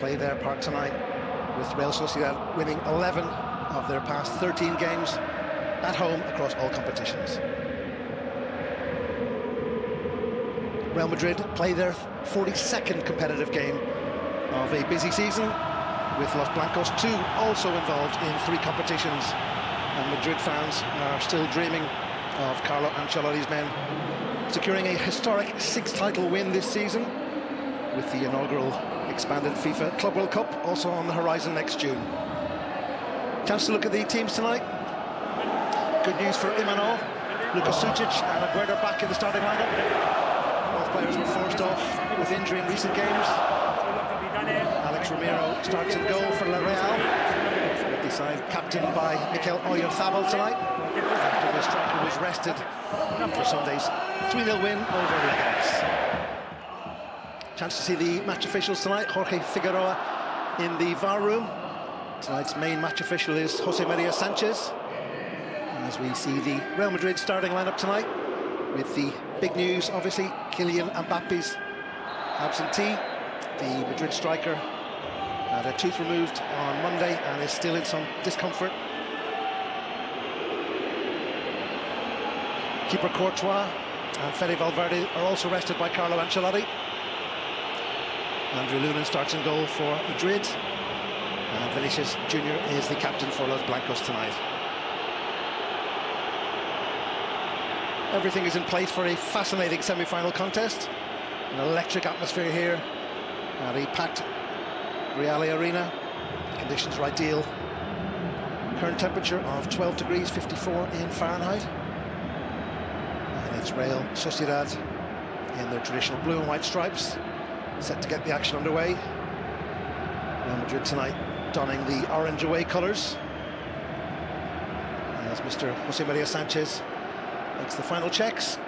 Play their part tonight, with Real Sociedad winning 11 of their past 13 games at home across all competitions. Real Madrid play their 42nd competitive game of a busy season, with Los Blancos too also involved in 3 competitions, and Madrid fans are still dreaming of Carlo Ancelotti's men securing a historic 6th title win this season, with the inaugural expanded FIFA Club World Cup also on the horizon next June. Chance to look at the teams tonight. Good news for Imanol, Luka Sucic and Aguero back in the starting lineup. Both players were forced off with injury in recent games. Alex Romero starts in goal for La Real, with the side captained by Mikel Oyarzabal tonight, after the striker was rested for Sunday's 3-0 win over Leganés. Chance to see the match officials tonight. Jorge Figueroa in the VAR room. Tonight's main match official is Jose Maria Sanchez. As we see the Real Madrid starting lineup tonight, with the big news, obviously, Kylian Mbappe's absentee. The Madrid striker had a tooth removed on Monday and is still in some discomfort. Keeper Courtois and Fede Valverde are also rested by Carlo Ancelotti. Andrew Lunin starts in goal for Madrid, and Vinicius Jr. is the captain for Los Blancos tonight. Everything is in place for a fascinating semi-final contest. An electric atmosphere here at a packed Real Arena. Conditions are ideal. Current temperature of 12 degrees 54 in Fahrenheit. And it's Real Sociedad in their traditional blue and white stripes, set to get the action underway. Real Madrid tonight donning the orange away colours, as Mr. Jose Maria Sanchez makes the final checks.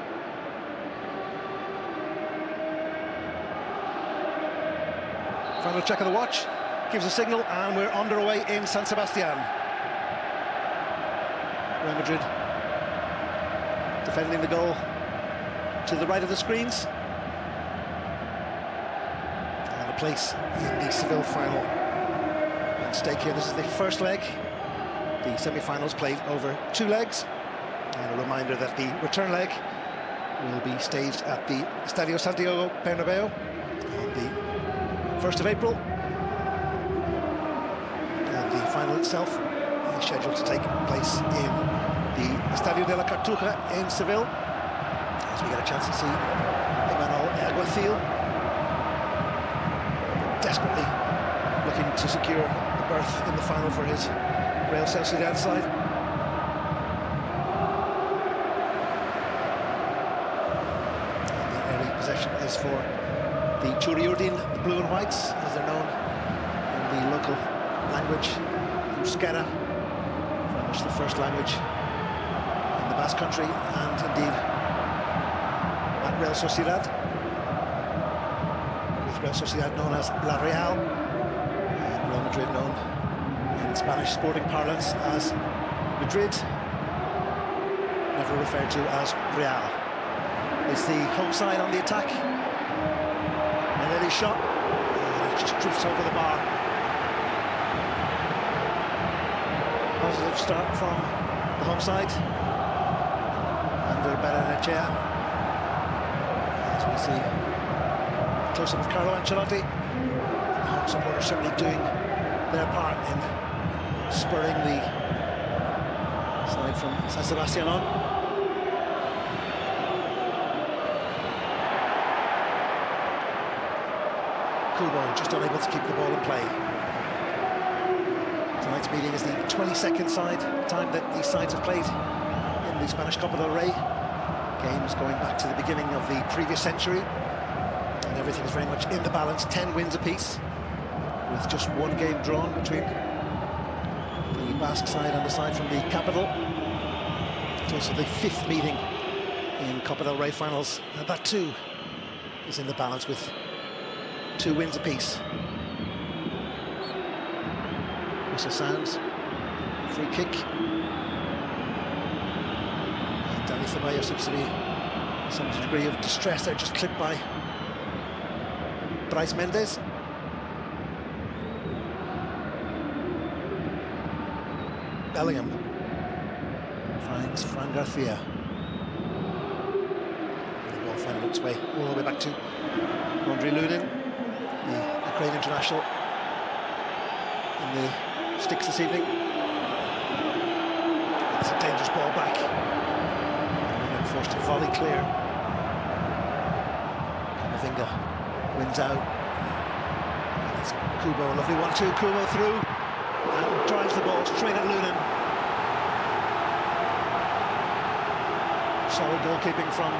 Final check of the watch, gives a signal, and we're underway in San Sebastian. Real Madrid defending the goal to the right of the screens. Place in the Seville final at stake here. This is the first leg. The semi-finals played over 2 legs, and a reminder that the return leg will be staged at the Estadio Santiago Bernabeu on the 1st of April, and the final itself is scheduled to take place in the Estadio de la Cartuja in Seville, as we get a chance to see Imanol Alguacil desperately looking to secure a berth in the final for his Real Sociedad side. And the early possession is for the Churiurdin, the blue and whites, as they're known in the local language, Euskera, very much the first language in the Basque Country, and indeed at Real Sociedad. Real Sociedad known as La Real, and Real Madrid known in Spanish sporting parlance as Madrid, never referred to as Real. It's the home side on the attack. An early shot, and it just drifts over the bar. Positive start from the home side under Berenechea, as we see close-up of Carlo Ancelotti. The home supporters certainly doing their part in spurring the side from San Sebastian on. Kubo just unable to keep the ball in play. Tonight's meeting is the 22nd time that these sides have played in the Spanish Copa del Rey. Games going back to the beginning of the previous century. And everything is very much in the balance, 10 wins apiece, with just 1 game drawn between the Basque side and the side from the capital. It's also the 5th meeting in Copa del Rey finals, and that too is in the balance with 2 wins apiece. Whistle sounds, free kick. And Dani Ceballos seems to be some degree of distress there, just clipped by Bryce Mendes. Bellingham finds Fran Garcia. The ball finding its way all the way back to Andriy Lunin, the Ukraine international, in the sticks this evening. It's a dangerous ball back. Lunin forced to volley clear. Kamavinga wins out. It's Kubo, a lovely 1-2. Kubo through and drives the ball straight at Lunin. Solid goalkeeping from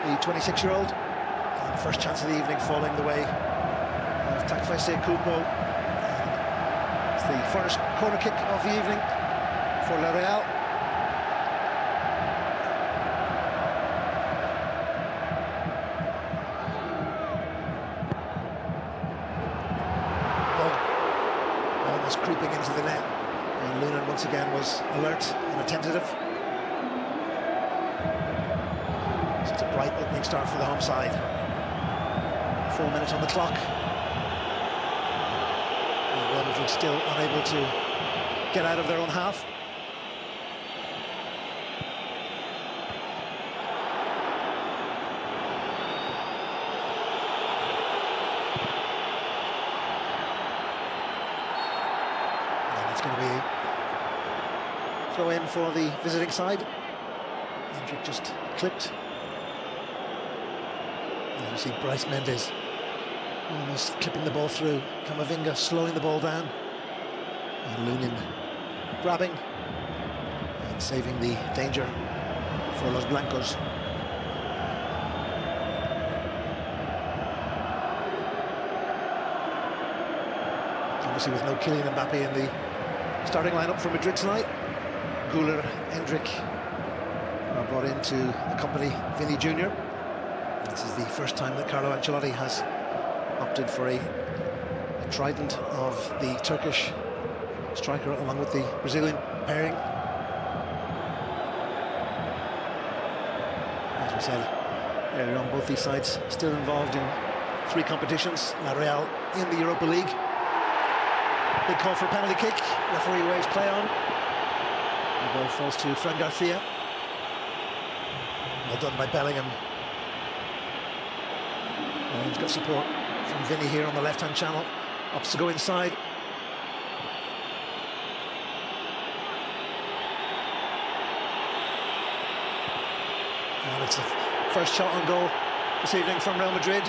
the 26-year-old. And first chance of the evening falling the way of Takvese Kubo. It's the first corner kick of the evening for La Real. Ball almost creeping into the net. And Lunin once again was alert and attentive. So it's a bright opening start for the home side. 4 minutes on the clock. And Real Madrid still unable to get out of their own half. And it's going to be throw in for the visiting side. Hendrick just clipped. And you see Bryce Mendes almost clipping the ball through. Kamavinga slowing the ball down. And Lunin grabbing and saving the danger for Los Blancos. Obviously with no Kylian Mbappe in the starting lineup for Madrid tonight. Güler, Hendrick are brought in to accompany Vinny Jr. This is the first time that Carlo Ancelotti has opted for a trident of the Turkish striker along with the Brazilian pairing. As we said earlier on, both these sides still involved in 3 competitions. La Real in the Europa League. Big call for a penalty kick. Referee waves play on. The ball falls to Fran Garcia. Well done by Bellingham. Bellingham's got support from Vinny here on the left-hand channel. Opts to go inside. And it's the first shot on goal this evening from Real Madrid.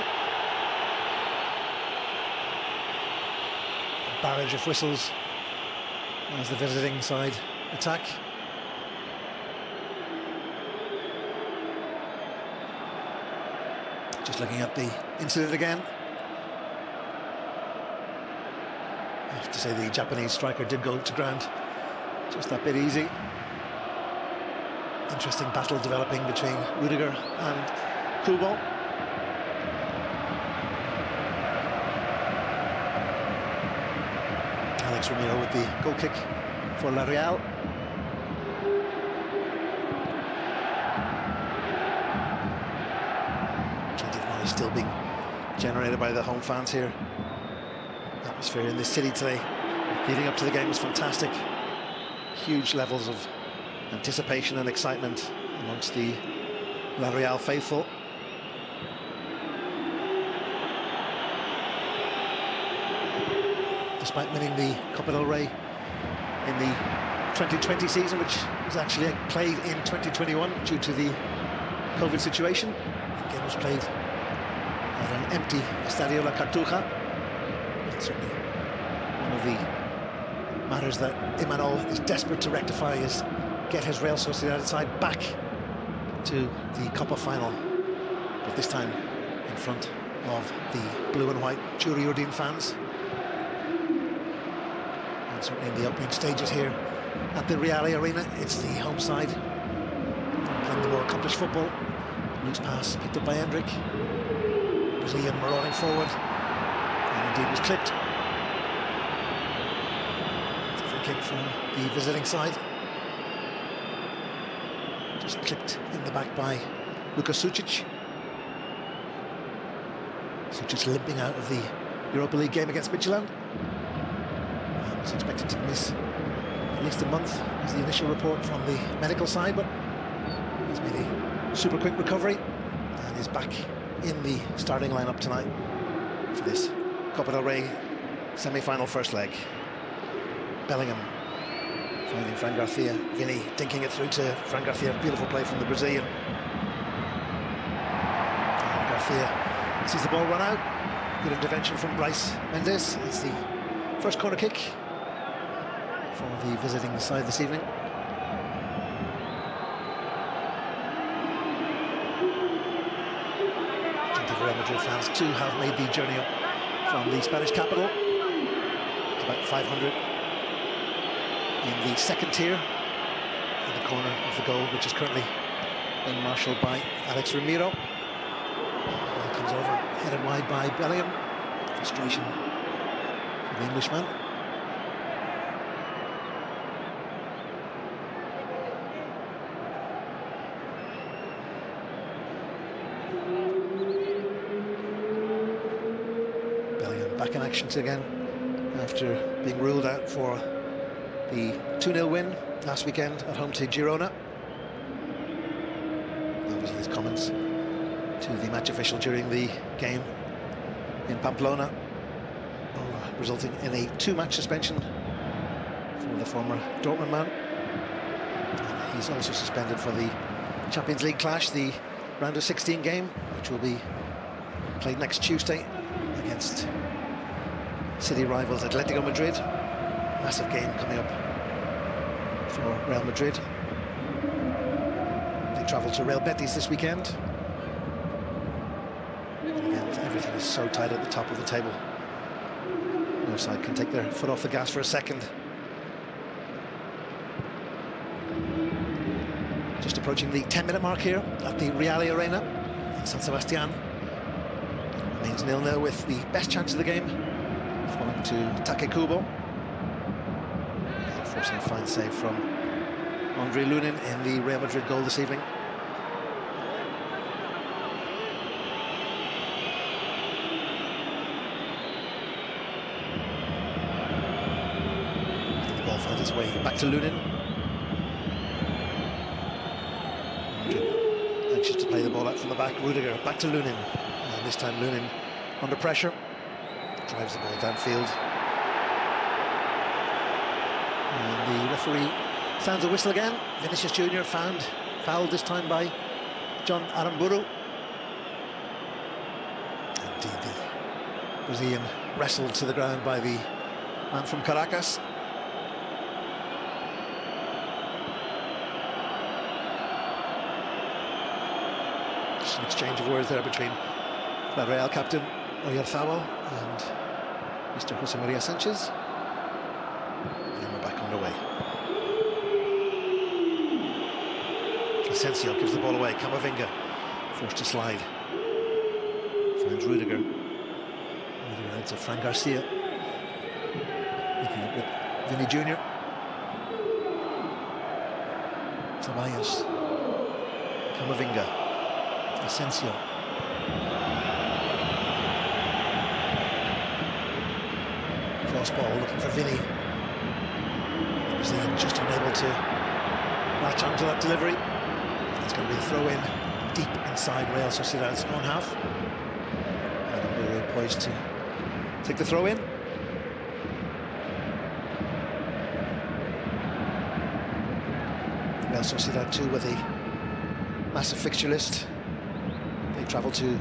A barrage of whistles as the visiting side attack. Just looking at the incident again. I have to say the Japanese striker did go to ground just that bit easy. Interesting battle developing between Rudiger and Kubo. Alex Ramiro with the goal kick for La Real. Plenty of noise still being generated by the home fans here. The atmosphere in this city today leading up to the game was fantastic. Huge levels of anticipation and excitement amongst the La Real faithful. Despite winning the Copa del Rey in the 2020 season, which was actually played in 2021 due to the COVID situation. The game was played at an empty Estadio La Cartuja. It's certainly one of the matters that Imanol is desperate to rectify, is get his Real Sosiedad side back to the Copa final, but this time in front of the blue and white Churi Urdin fans. And certainly in the opening stages here at the Real Arena, it's the home side playing the more accomplished football. Loose pass picked up by Hendrick. Brazilian marauding forward, and indeed was clipped. It's a free kick from the visiting side. Just clipped in the back by Luka Sucic. Sucic limping out of the Europa League game against Midtjylland. and is expected to miss at least a month, is the initial report from the medical side, but he's made a super quick recovery and is back in the starting lineup tonight for this Copa del Rey semi-final first leg. Bellingham finding Fran Garcia. Vini dinking it through to Fran Garcia. Beautiful play from the Brazilian. And Garcia sees the ball run out. Good intervention from Bryce Mendes. It's the first corner kick for the visiting side this evening. Plenty of Real Madrid fans too have made the journey up from the Spanish capital. It's about 500 in the second tier, in the corner of the goal, which is currently being marshalled by Alex Ramiro. Ball comes over, headed wide by Bellingham. Frustration for the Englishman. Bellingham back in action again after being ruled out for the 2-0 win last weekend at home to Girona. Obviously his comments to the match official during the game in Pamplona resulting in a 2-match suspension for the former Dortmund man. And he's also suspended for the Champions League clash, the round of 16 game, which will be played next Tuesday against city rivals Atletico Madrid. Massive game coming up for Real Madrid. They travel to Real Betis this weekend. And again, everything is so tight at the top of the table. No side can take their foot off the gas for a second. Just approaching the 10-minute mark here at the Real Arena in San Sebastián. It remains 0-0 with the best chance of the game falling to Take Kubo. Forcing a fine save from Andre Lunin in the Real Madrid goal this evening. The ball finds its way back to Lunin. Madrid anxious to play the ball out from the back. Rudiger back to Lunin, and this time Lunin under pressure drives the ball downfield. And the referee sounds a whistle again. Vinicius Junior fouled this time by John Aramburu. Indeed, the Brazilian wrestled to the ground by the man from Caracas. Just an exchange of words there between the Real captain Oyarzabal and Mr. Jose Maria Sanchez. Underway. Asensio gives the ball away. Camavinga forced to slide. Finds Rudiger. Rudiger heads to Fran Garcia. Looking up with Vini Jr. Ceballos. Camavinga. Asensio. Cross ball looking for Vini. Brazilian just unable to latch onto that delivery. It's going to be a throw-in deep inside Real Sociedad's own half. And we're poised to take the throw-in. Real Sociedad too with a massive fixture list. They travel to the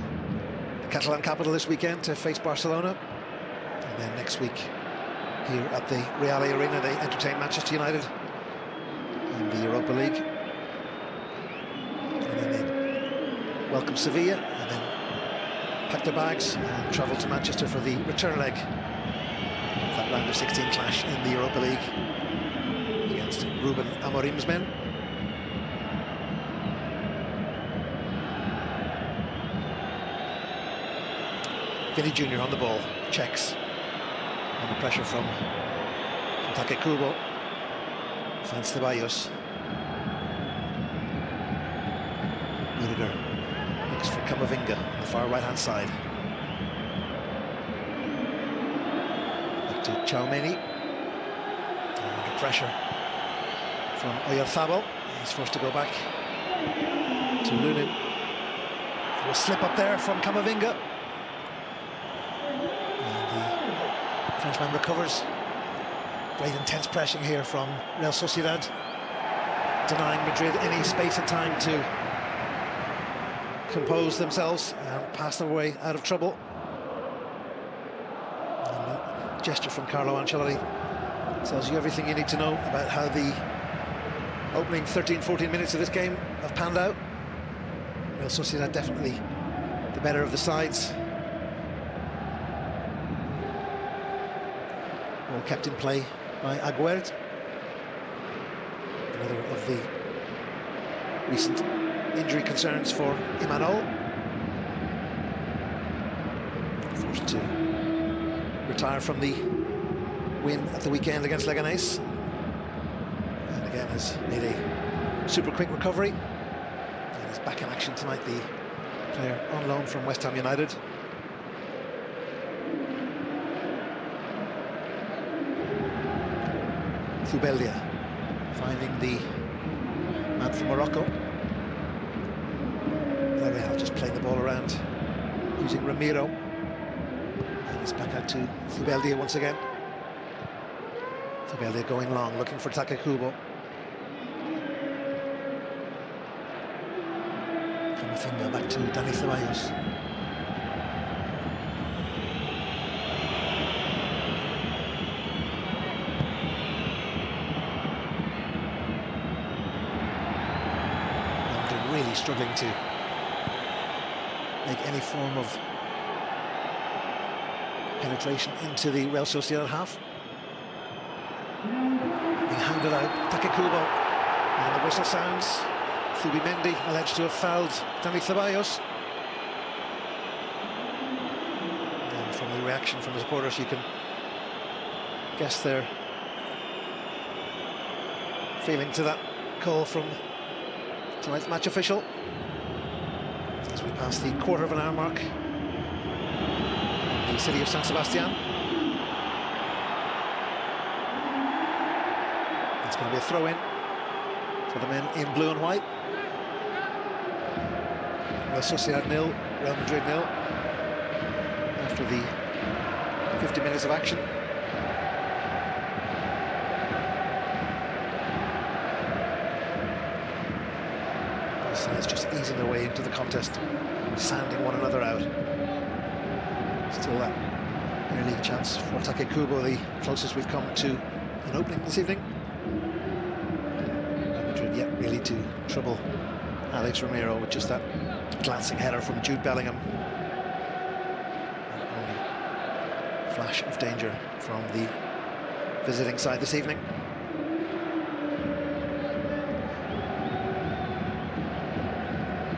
Catalan capital this weekend to face Barcelona. And then next week here at the Real Arena they entertain Manchester United in the Europa League. And then they welcome Sevilla and then pack their bags and travel to Manchester for the return leg of that round of 16 clash in the Europa League against Ruben Amorim's men. Vini Jr. on the ball, checks. Under pressure from Take Kubo. Finds Ceballos. Rudiger looks for Camavinga on the far right-hand side. Back to Tchouaméni. pressure from Oyarzabal. He's forced to go back to Lunin. A slip up there from Camavinga. And the Frenchman recovers. Great intense pressing here from Real Sociedad, denying Madrid any space and time to compose themselves and pass their way out of trouble. And a gesture from Carlo Ancelotti tells you everything you need to know about how the opening 13-14 minutes of this game have panned out. Real Sociedad definitely the better of the sides. Ball kept in play by Aguerd, another of the recent injury concerns for Imanol. Forced to retire from the win at the weekend against Leganés, and again has made a super quick recovery and is back in action tonight, the player on loan from West Ham United. Zubeldia finding the man from Morocco. Villarreal just playing the ball around using Ramiro, and it's back out to Zubeldia once again. Zubeldia going long, looking for Takekubo. Camavinga back to Dani Ceballos. Really struggling to make any form of penetration into the Real Sociedad half. Being handed out, Takekubo, and the whistle sounds. Zubimendi alleged to have fouled Dani Ceballos. And from the reaction from the supporters, you can guess their feeling to that call from tonight's match official. As we pass the quarter of an hour mark in the city of San Sebastian. It's going to be a throw-in for the men in blue and white. Real Sociedad 0, Real Madrid 0 after the 50 minutes of action. Sides just easing their way into the contest, sanding one another out. Still that early chance for Takekubo, the closest we've come to an opening this evening. Madrid yet really to trouble Alex Ramiro with just that glancing header from Jude Bellingham. And only flash of danger from the visiting side this evening.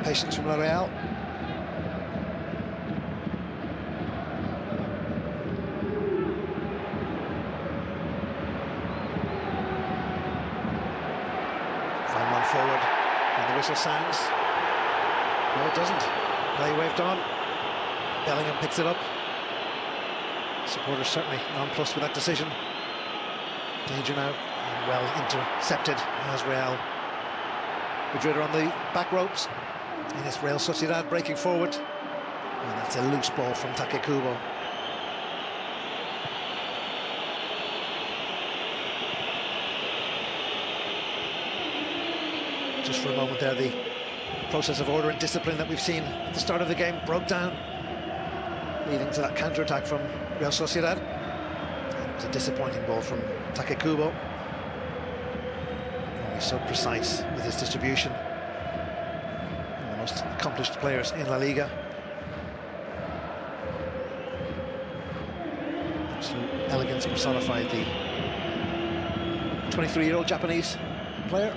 Patience from Villarreal. Find one forward, and the whistle sounds. No, it doesn't. Play waved on. Bellingham picks it up. Supporters certainly nonplussed with that decision. Danger now, and well intercepted as Real Madrid are on the back ropes. And it's Real Sociedad breaking forward, and that's a loose ball from Takekubo. Just for a moment there, the process of order and discipline that we've seen at the start of the game broke down, leading to that counter-attack from Real Sociedad. And it was a disappointing ball from Takekubo. Only so precise with his distribution. Most accomplished players in La Liga. Absolute elegance personified, the 23-year-old Japanese player.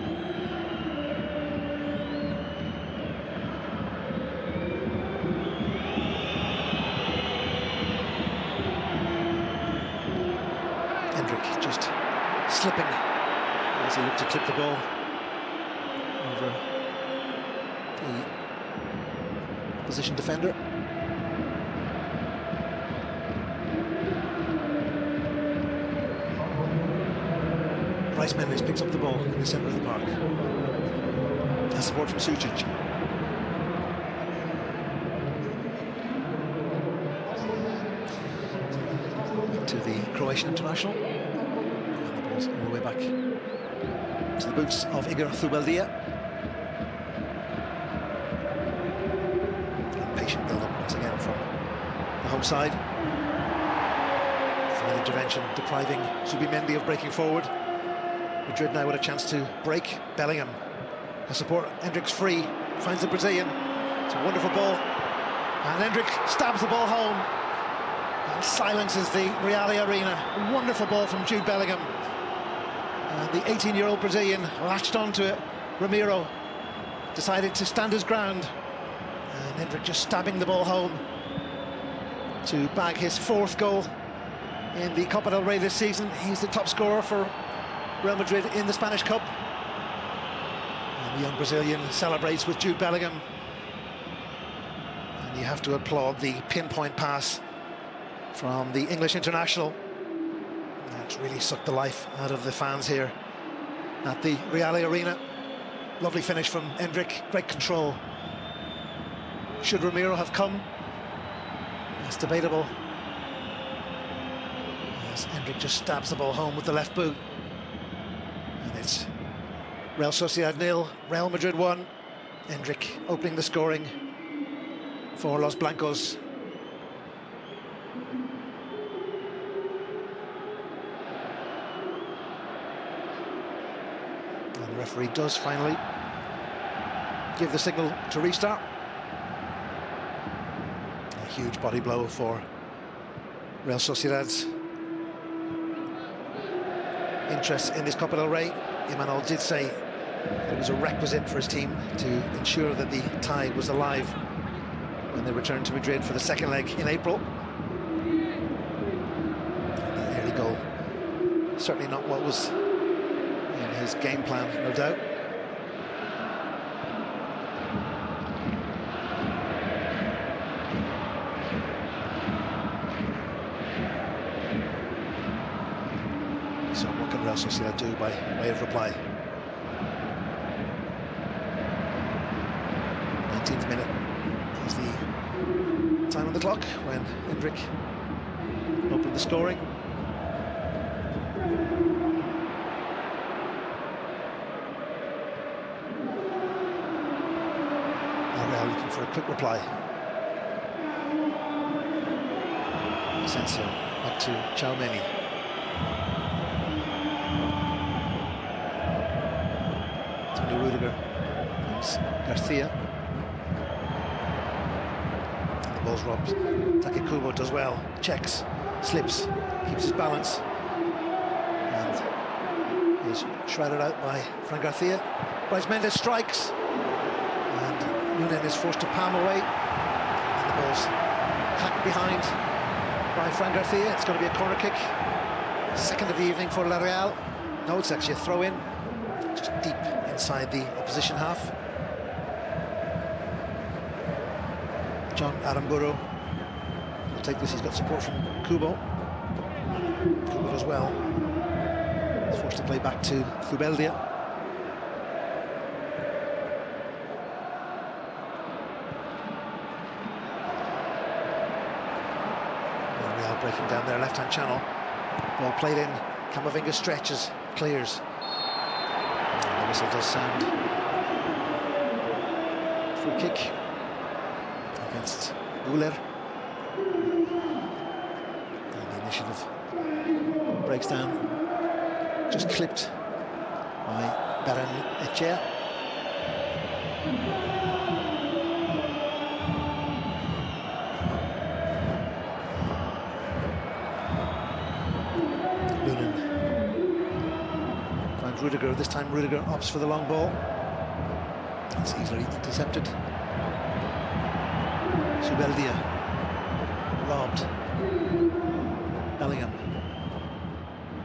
Hendrick just slipping as he looked to clip the ball over the position defender. Bryce Mendes picks up the ball in the centre of the park. Has support from Sucic. To the Croatian international. And the ball's all the way back to the boots of Igor Zubeldia. Patient build-up once again from the home side. Fine intervention depriving Zubimendi of breaking forward. Madrid now with a chance to break. Bellingham has support. Endrick's free, finds the Brazilian. It's a wonderful ball, and Endrick stabs the ball home and silences the Reale Arena. A wonderful ball from Jude Bellingham. And the 18-year-old Brazilian latched onto it. Ramiro decided to stand his ground, and Endrick just stabbing the ball home to bag his 4th goal in the Copa del Rey this season. He's the top scorer for Real Madrid in the Spanish Cup. And the young Brazilian celebrates with Jude Bellingham. And you have to applaud the pinpoint pass from the English international. That's really sucked the life out of the fans here at the Reale Arena. Lovely finish from Endrick, great control. Should Ramiro have come? That's debatable. As Endrick just stabs the ball home with the left boot. And it's Real Sociedad 0, Real Madrid 1. Endrick opening the scoring for Los Blancos. And the referee does finally give the signal to restart. A huge body blow for Real Sociedad's interest in this Copa del Rey. Imanol did say it was a requisite for his team to ensure that the tie was alive when they returned to Madrid for the 2nd leg in April. The early goal, certainly not what was in his game plan, no doubt. So what can Real Sociedad do by way of reply? 19th minute is the time on the clock when Endrick opened the scoring. Now Real looking for a quick reply. Asensio back to Tchouaméni. Rudiger, Garcia, and the ball's robbed. Takekubo does well, checks, slips, keeps his balance, and is shrouded out by Fran Garcia. Bryce Mendes strikes, and Nunes is forced to palm away, and the ball's hacked behind by Fran Garcia. It's going to be a corner kick, 2nd of the evening for La Real. No, it's actually a throw-in, just deep inside the opposition half. John Aramburu will take this. He's got support from Kubo. Kubo as well. He's forced to play back to Zubeldia. Real breaking down their left-hand channel. Ball played in. Camavinga stretches, clears. The whistle does sound. Free kick against Guler. And the initiative breaks down. Just clipped by Baran Echea. Rudiger, this time Rudiger opts for the long ball. It's easily intercepted. Zubeldia, robbed. Bellingham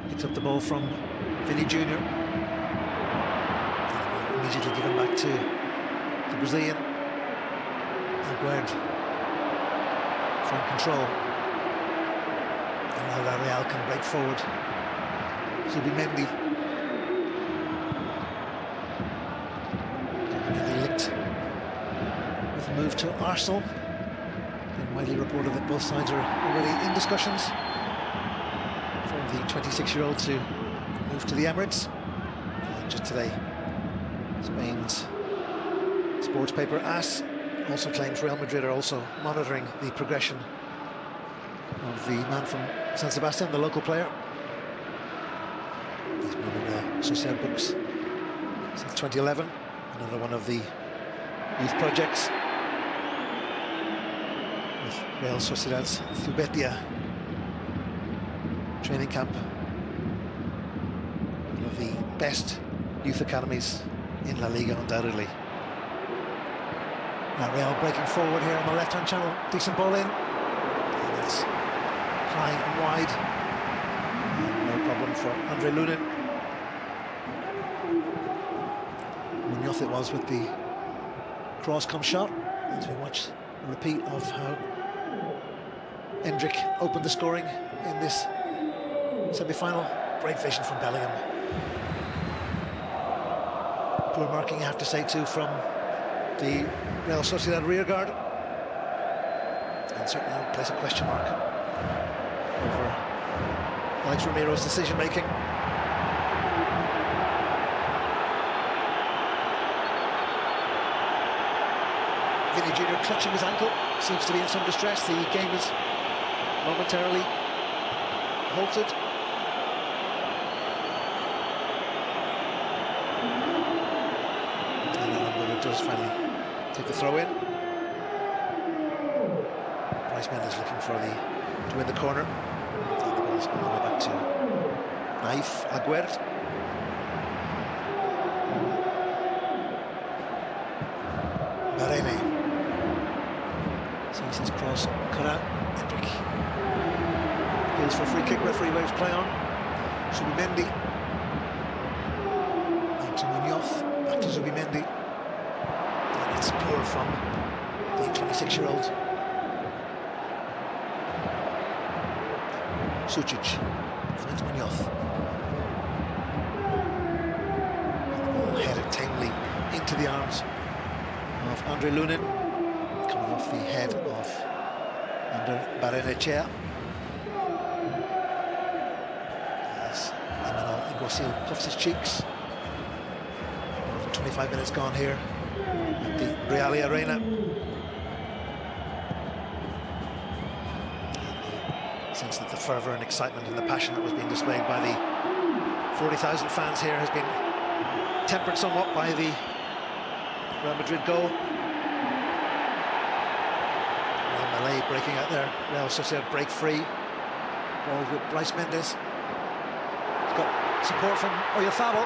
picks up the ball from Vinny Jr. Immediately given back to the Brazilian. Aguerd from control. And now La Real can break forward. Zubimendi move to Arsenal. Been widely reported that both sides are already in discussions for the 26-year-old to move to the Emirates. And just today, Spain's sports paper AS also claims Real Madrid are also monitoring the progression of the man from San Sebastian, the local player. He's been in the Sosiedad books since 2011, another one of the youth projects with Real Sociedad's Zubetia training camp, one of the best youth academies in La Liga, undoubtedly. Now Real breaking forward here on the left-hand channel, decent ball in, and it's high and wide, no problem for Andre Lunin. Munoz it was with the cross-come shot, as we watch a repeat of how Endrick opened the scoring in this semi-final. Great vision from Bellingham. Poor marking, I have to say, too, from the Real Sociedad rearguard, and certainly I would place a question mark over Alex Romero's decision-making. Vini Jr. clutching his ankle, seems to be in some distress. The game is momentarily halted. And does finally take the throw in. Bryce Mendes looking for to win the corner. And the ball's going to go back to Naif Aguerd. Barene sees his cross cut out. Endrick appeals for a free kick. Referee waves play on. Zubimendi. Back to Munoz. Back to Zubimendi. And it's poor from the 26-year-old. Sucic finds Munoz. And the ball headed tamely into the arms of Andre Lunin, coming off the head of Ander Barrenechea. As Emmanuel Iguasil puffs his cheeks. More than 25 minutes gone here at the Reale Arena. And the sense that the fervour and excitement and the passion that was being displayed by the 40,000 fans here has been tempered somewhat by the Real Madrid goal. Real Malay breaking out there. Real Sociedad break free. Ball with Bryce Mendes. He's got support from Oyarzabal.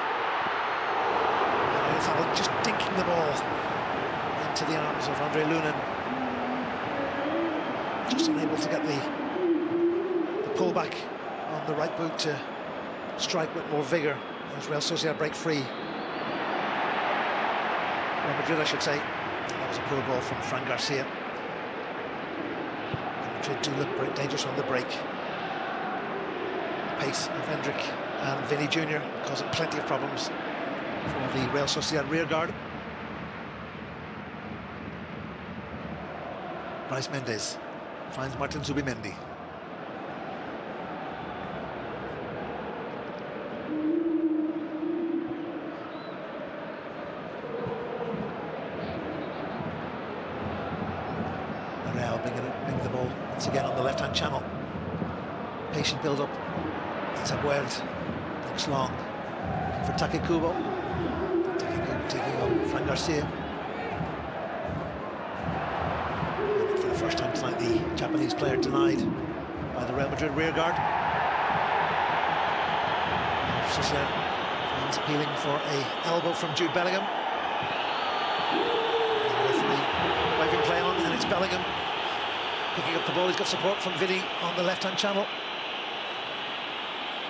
And Oyarzabal just dinking the ball into the arms of Andre Lunin. Just unable to get the pullback on the right boot to strike with more vigour as Real Sociedad break free. Real Madrid, I should say. That was a poor ball from Fran Garcia. Real Madrid do look very dangerous on the break. The pace of Endrick and Vini Jr. causing plenty of problems for the Real Sociedad rearguard. Bryce Mendes finds Martin Zubimendi. Bring the ball once again on the left-hand channel. Patient build-up. It's Aguerd. Looks long. For Takekubo. Takekubo taking on Fran Garcia. And for the first time tonight, the Japanese player denied by the Real Madrid rearguard. Sosiedad fans appealing for an elbow from Jude Bellingham. And the referee waving play on, and it's Bellingham picking up the ball. He's got support from Vini on the left-hand channel.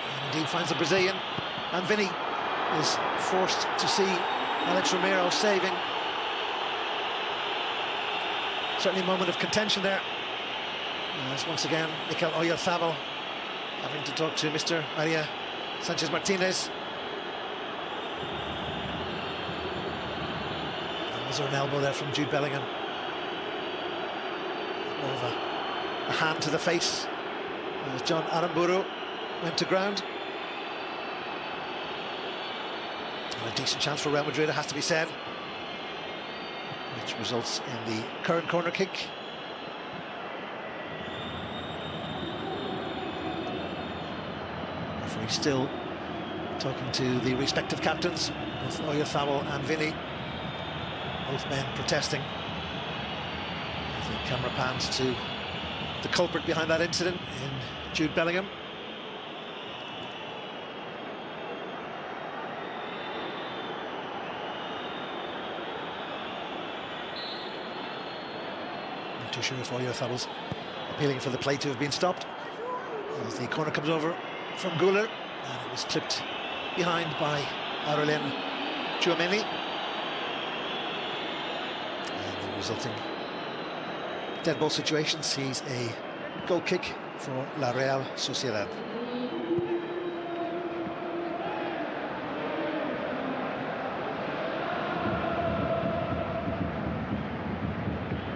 And indeed finds the Brazilian. And Vini is forced to see Alex Romero saving. Certainly a moment of contention there. As once again, Mikel Oyarzabal having to talk to Mr. Maria Sanchez Martinez. And was there an elbow there from Jude Bellingham? bit of a hand to the face as John Aramburu went to ground. And a decent chance for Real Madrid, it has to be said, which results in the current corner kick. Referee still talking to the respective captains, both Oyarzabal and Vini, both men protesting. As the camera pans to the culprit behind that incident in Jude Bellingham. Not too sure if Oyarzabal's appealing for the play to have been stopped. As the corner comes over from Güler, and it was clipped behind by Aurelien Tchouaméni. And the resulting dead ball situation sees a goal kick for La Real Sociedad.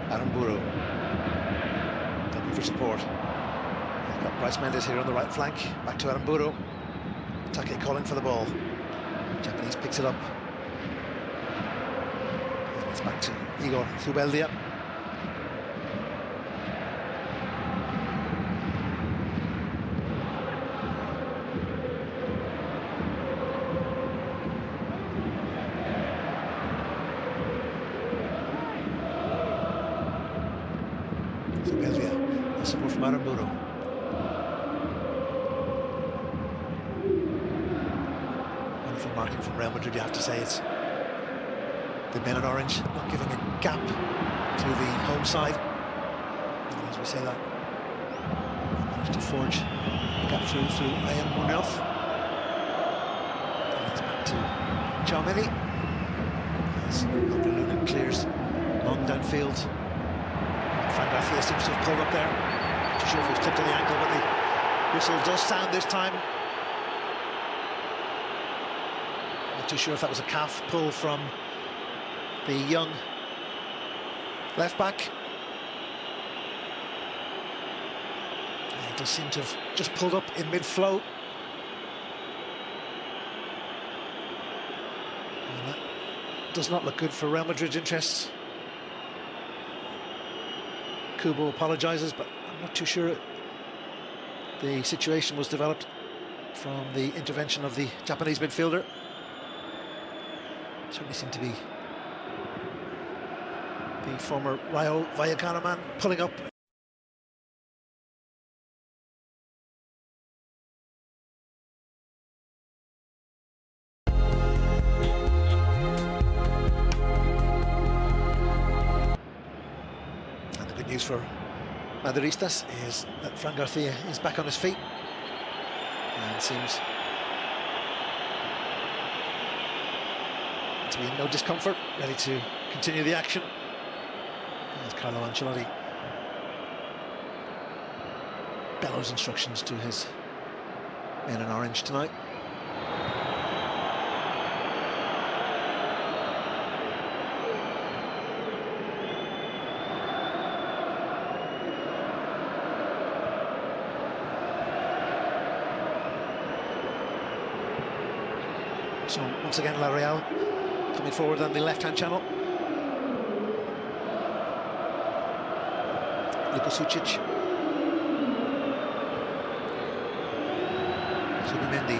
Aramburu looking for support. He's got Bryce Mendes here on the right flank. Back to Aramburu. Take calling for the ball. Japanese picks it up. And it's back to Igor Zubeldia. Zubeldia, support from Aramburu. Wonderful marking from Real Madrid, you have to say. It's the men in orange not giving a gap to the home side. And as we say that, managed to forge a gap through Ayhan Munoz. And it's back to Tchouaméni as Lunin clears long downfield. Fran Garcia seems to have pulled up there. Not too sure if he was clipped on the ankle, but the whistle does sound this time. Not too sure if that was a calf pull from the young left back. He does seem to have just pulled up in mid-flow. And that does not look good for Real Madrid's interests. Kubo apologises, but I'm not too sure the situation was developed from the intervention of the Japanese midfielder. Certainly seemed to be the former Rayo Vallecano man pulling up. And the good news for Madridistas is that Fran Garcia is back on his feet and seems to be in no discomfort, ready to continue the action. As Carlo Ancelotti bellows instructions to his men in orange tonight. So once again, La Real coming forward on the left-hand channel. Sucic, Zubimendi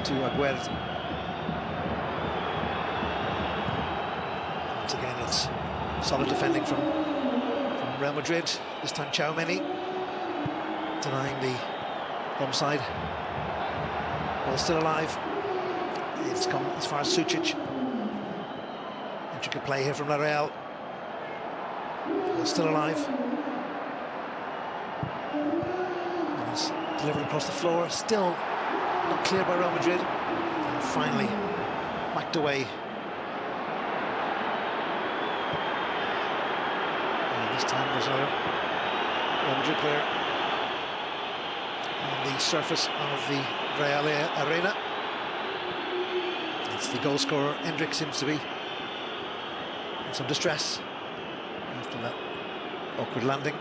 to Aguerd. Once again, it's solid defending from Real Madrid. This time Tchouaméni denying the onside. Ball still alive. It's come as far as Sucic. Intricate play here from La Real. Still alive. And it's delivered across the floor, still not cleared by Real Madrid, and finally whacked away. And this time there's another Real Madrid player on the surface of the Real Arena. It's the goal scorer, Endrick, seems to be in some distress after that Awkward landing.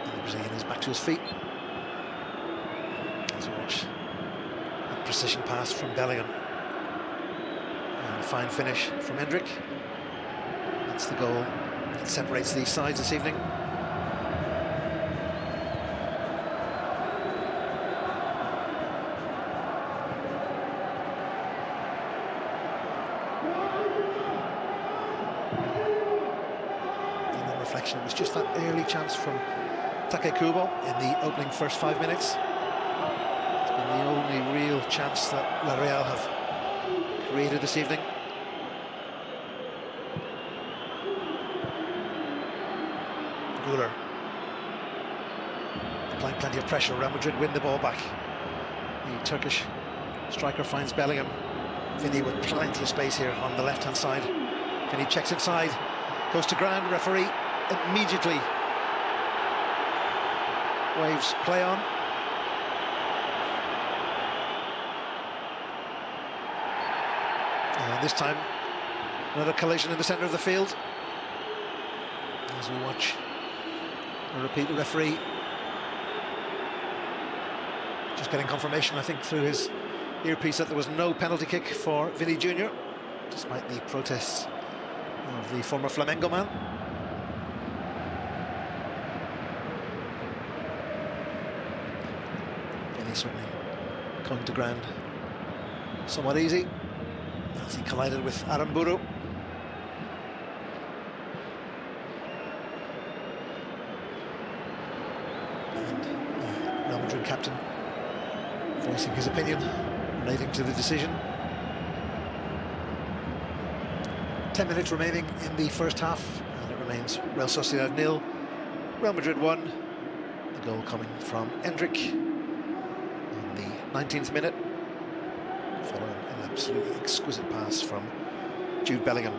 And the Brazilian is back to his feet. As we watch that precision pass from Bellingham. And a fine finish from Hendrick. That's the goal that separates these sides this evening. Reflection, it was just that early chance from Take Kubo in the opening first 5 minutes. It's been the only real chance that La Real have created this evening. Guler applying plenty of pressure. Real Madrid win the ball back. The Turkish striker finds Bellingham. Vinny with plenty of space here on the left-hand side. Vinny checks inside, goes to ground. Referee immediately waves play on. And this time, another collision in the centre of the field. As we watch and repeat, the referee just getting confirmation, I think, through his earpiece that there was no penalty kick for Vinny Jr., despite the protests of the former Flamengo man. Vinny certainly coming to ground somewhat easy as he collided with Aramburu. And Real Madrid captain voicing his opinion relating to the decision. 10 minutes remaining in the first half, and it remains Real Sociedad 0, Real Madrid 1. The goal coming from Hendrick in the 19th minute, following an absolutely exquisite pass from Jude Bellingham.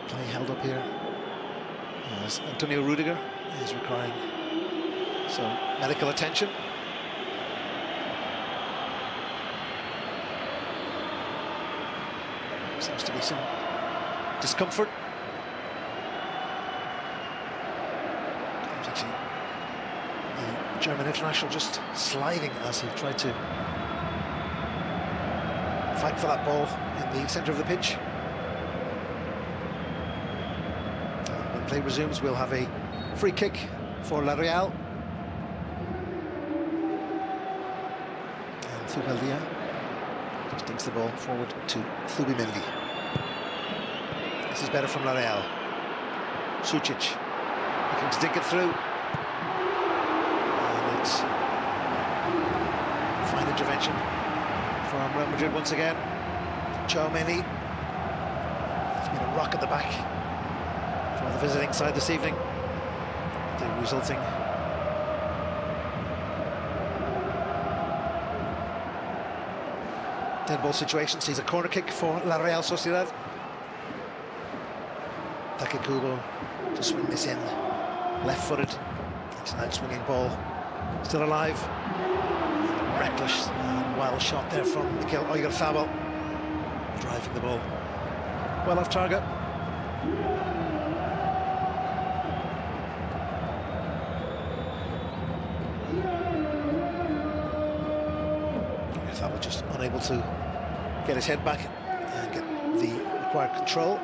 Play held up here as Antonio Rudiger is requiring some medical attention. Seems to be some discomfort. Actually, the German international just sliding as he tried to fight for that ball in the centre of the pitch. And when play resumes, we'll have a free kick for La Real. And Zubeldia just dinks the ball forward to Zubimendi. This is better from La Real. Sucic looking to dink it through. And it's a fine intervention from Real Madrid once again. Tchouaméni. It's been a rock at the back for the visiting side this evening. The resulting dead ball situation sees a corner kick for La Real Sociedad. Take Kubo to swing this in, left-footed. It's an out-swinging ball, still alive. Reckless and wild shot there from Mikel Oyarzabal, driving the ball well off target. Oyarzabal just unable to get his head back and get the required control.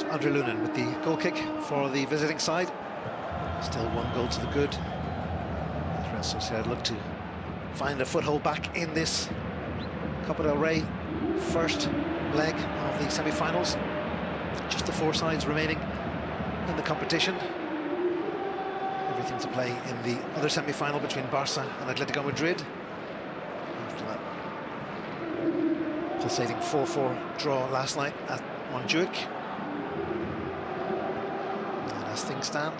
Andre Lunin with the goal kick for the visiting side. Still 1 goal to the good. Real Sociedad look to find a foothold back in this Copa del Rey first leg of the semi-finals. Just the 4 sides remaining in the competition. Everything to play in the other semi-final between Barca and Atletico Madrid. After that pulsating 4-4 draw last night at Montjuic. As things stand,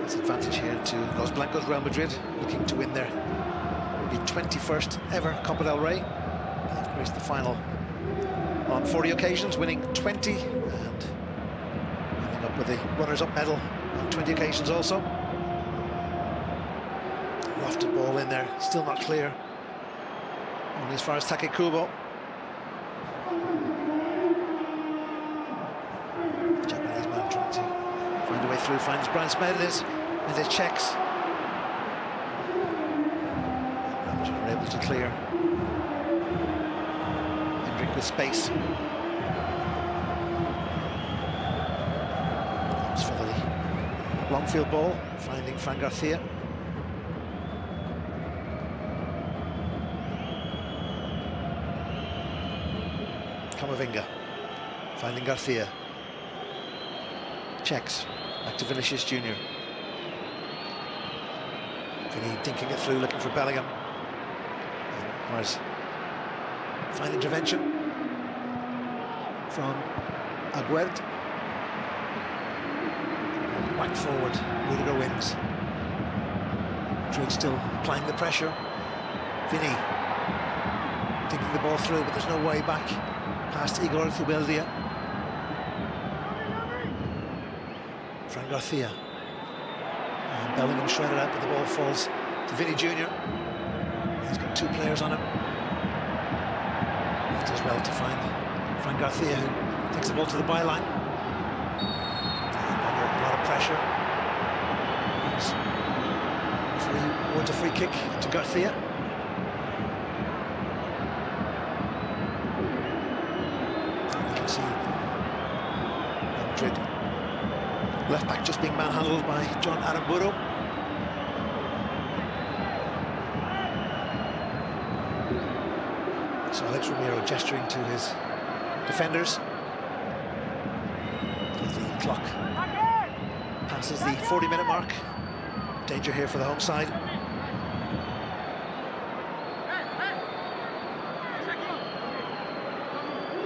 it's advantage here to Los Blancos. Real Madrid looking to win their maybe 21st ever Copa del Rey. They've graced the final on 40 occasions, winning 20 and ending up with the runners-up medal on 20 occasions also. Lofted ball in there, still not clear. Only as far as Take Kubo. Japanese man trying to find a way through, finds Brian Mendes checks. And are able to clear. Hendrick with space. Comes for the long field ball, finding Fran Garcia. Camavinga, finding Garcia. Checks, back to Vinicius Jr. Vinny dinking it through, looking for Bellingham. And requires fine intervention from Aguerd. Whack forward, Rudiger wins. Madrid still applying the pressure. Vinny dinking the ball through, but there's no way back past Igor Zubeldia. Fran Garcia. And Bellingham shredded out, but the ball falls to Vinny Jr. He's got two players on him. He does well to find Fran Garcia, who takes the ball to the byline. And under a lot of pressure. Referee awards a free kick to Garcia. Madrid left back just being manhandled by John Aramburu. So Alex Romero gesturing to his defenders as the clock passes the 40-minute mark. Danger here for the home side.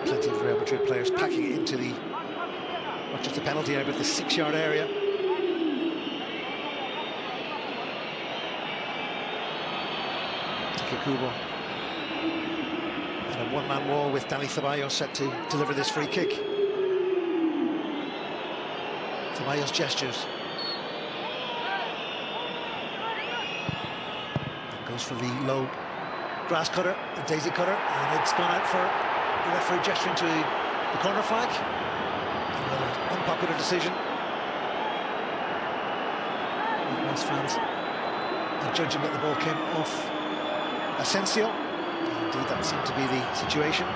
Plenty of Real Madrid players packing it into the, not just the penalty area, but the 6-yard area. Take Kubo. And a one-man wall with Dani Ceballos set to deliver this free kick. Ceballos gestures. And goes for the low grass cutter, the daisy cutter, and it's gone out for the referee gesturing to the corner flag. Another unpopular decision. Most fans are judging that the ball came off Asensio. Indeed, that seemed to be the situation.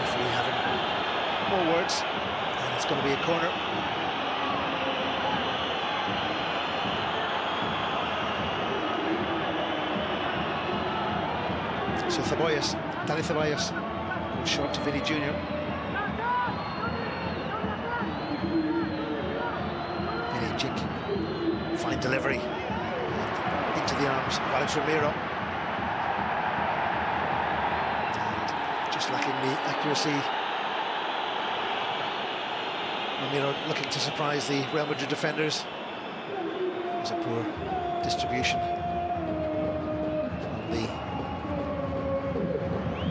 Referee having more words, and it's going to be a corner. So Ceballos, Dani Ceballos, goes short to Vinny Jr. Vinny jinking, fine delivery, and into the arms of Alex Romero. And just lacking the accuracy. Romero looking to surprise the Real Madrid defenders. It was a poor distribution from the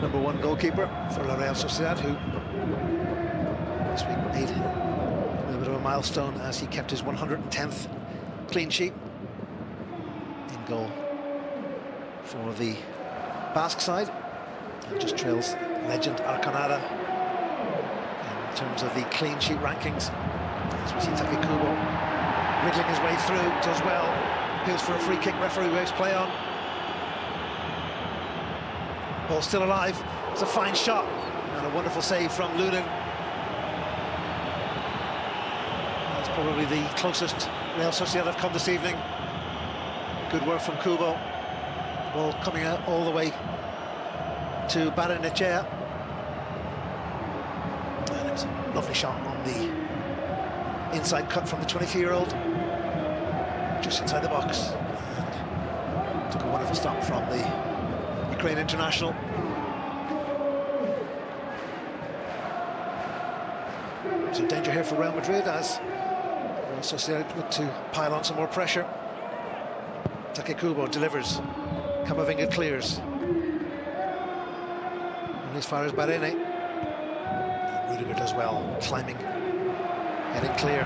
#1 goalkeeper for La Real Sociedad, who this week made a little bit of a milestone as he kept his 110th clean sheet in goal for the Basque side, and just trails legend Arconada in terms of the clean sheet rankings. As we see Take Kubo riddling his way through, does well, appeals for a free kick, referee waves play on. Ball still alive. It's a fine shot and a wonderful save from Lunin. That's probably the closest Real Sociedad have come this evening. Good work from Kubo. The ball coming out all the way to Barrenechea. And it was a lovely shot on the inside cut from the 23-year-old, just inside the box. And took a wonderful stop from the Ukraine international. So danger here for Real Madrid as Real Sociedad look to pile on some more pressure. Take Kubo delivers. Camavinga clears. as far as Barene. Rudiger does well, climbing, heading clear.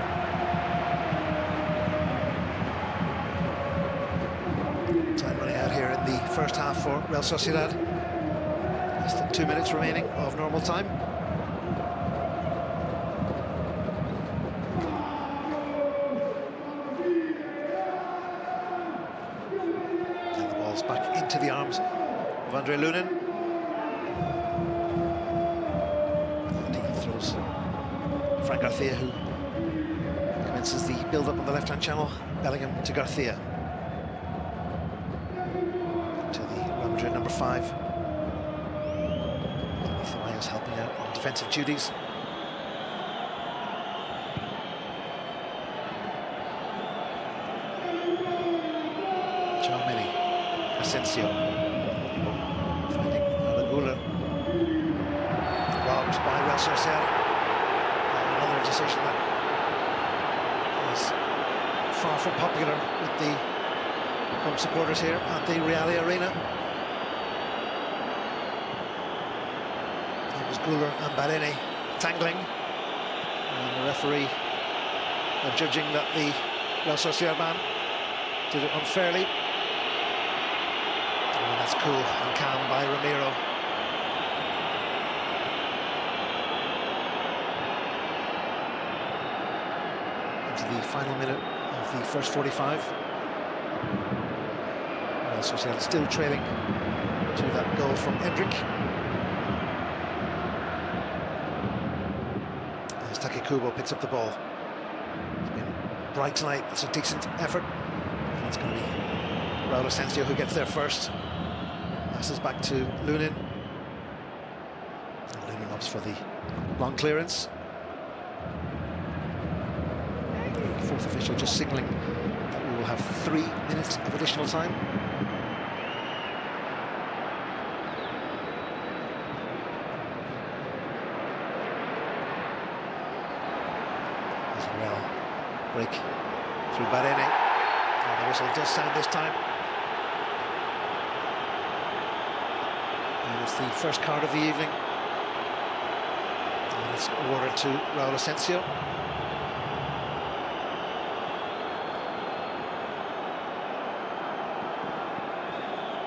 Time running out here in the first half for Real Sociedad. Less than 2 minutes remaining of normal time. And the ball's back into the arms of Andre Lunin. And he throws Fran Garcia, who commences the build-up on the left-hand channel. Bellingham to Garcia. To the Real Madrid number 5. Thamaya's helping out on defensive duties. Asensio finding Alagula, robbed by Real Sosiedad. Another decision that is far from popular with the home supporters here at the Real Arena. It was Guler and Barene tangling, and the referee judging that the Real Sociedad man did it unfairly. That's cool and calm by Ramiro. Into the final minute of the first 45. Real Sociedad still trailing to that goal from Endrick. As Takekubo picks up the ball. It's been bright tonight, it's a decent effort. And it's going to be Raul Asensio who gets there first. Passes back to Lunin. And Lunin opts for the long clearance. The fourth official just signalling that we will have 3 minutes of additional time. There's a Real break through Barene. And the whistle does sound this time. It's the first card of the evening. And it's awarded to Raul Asensio.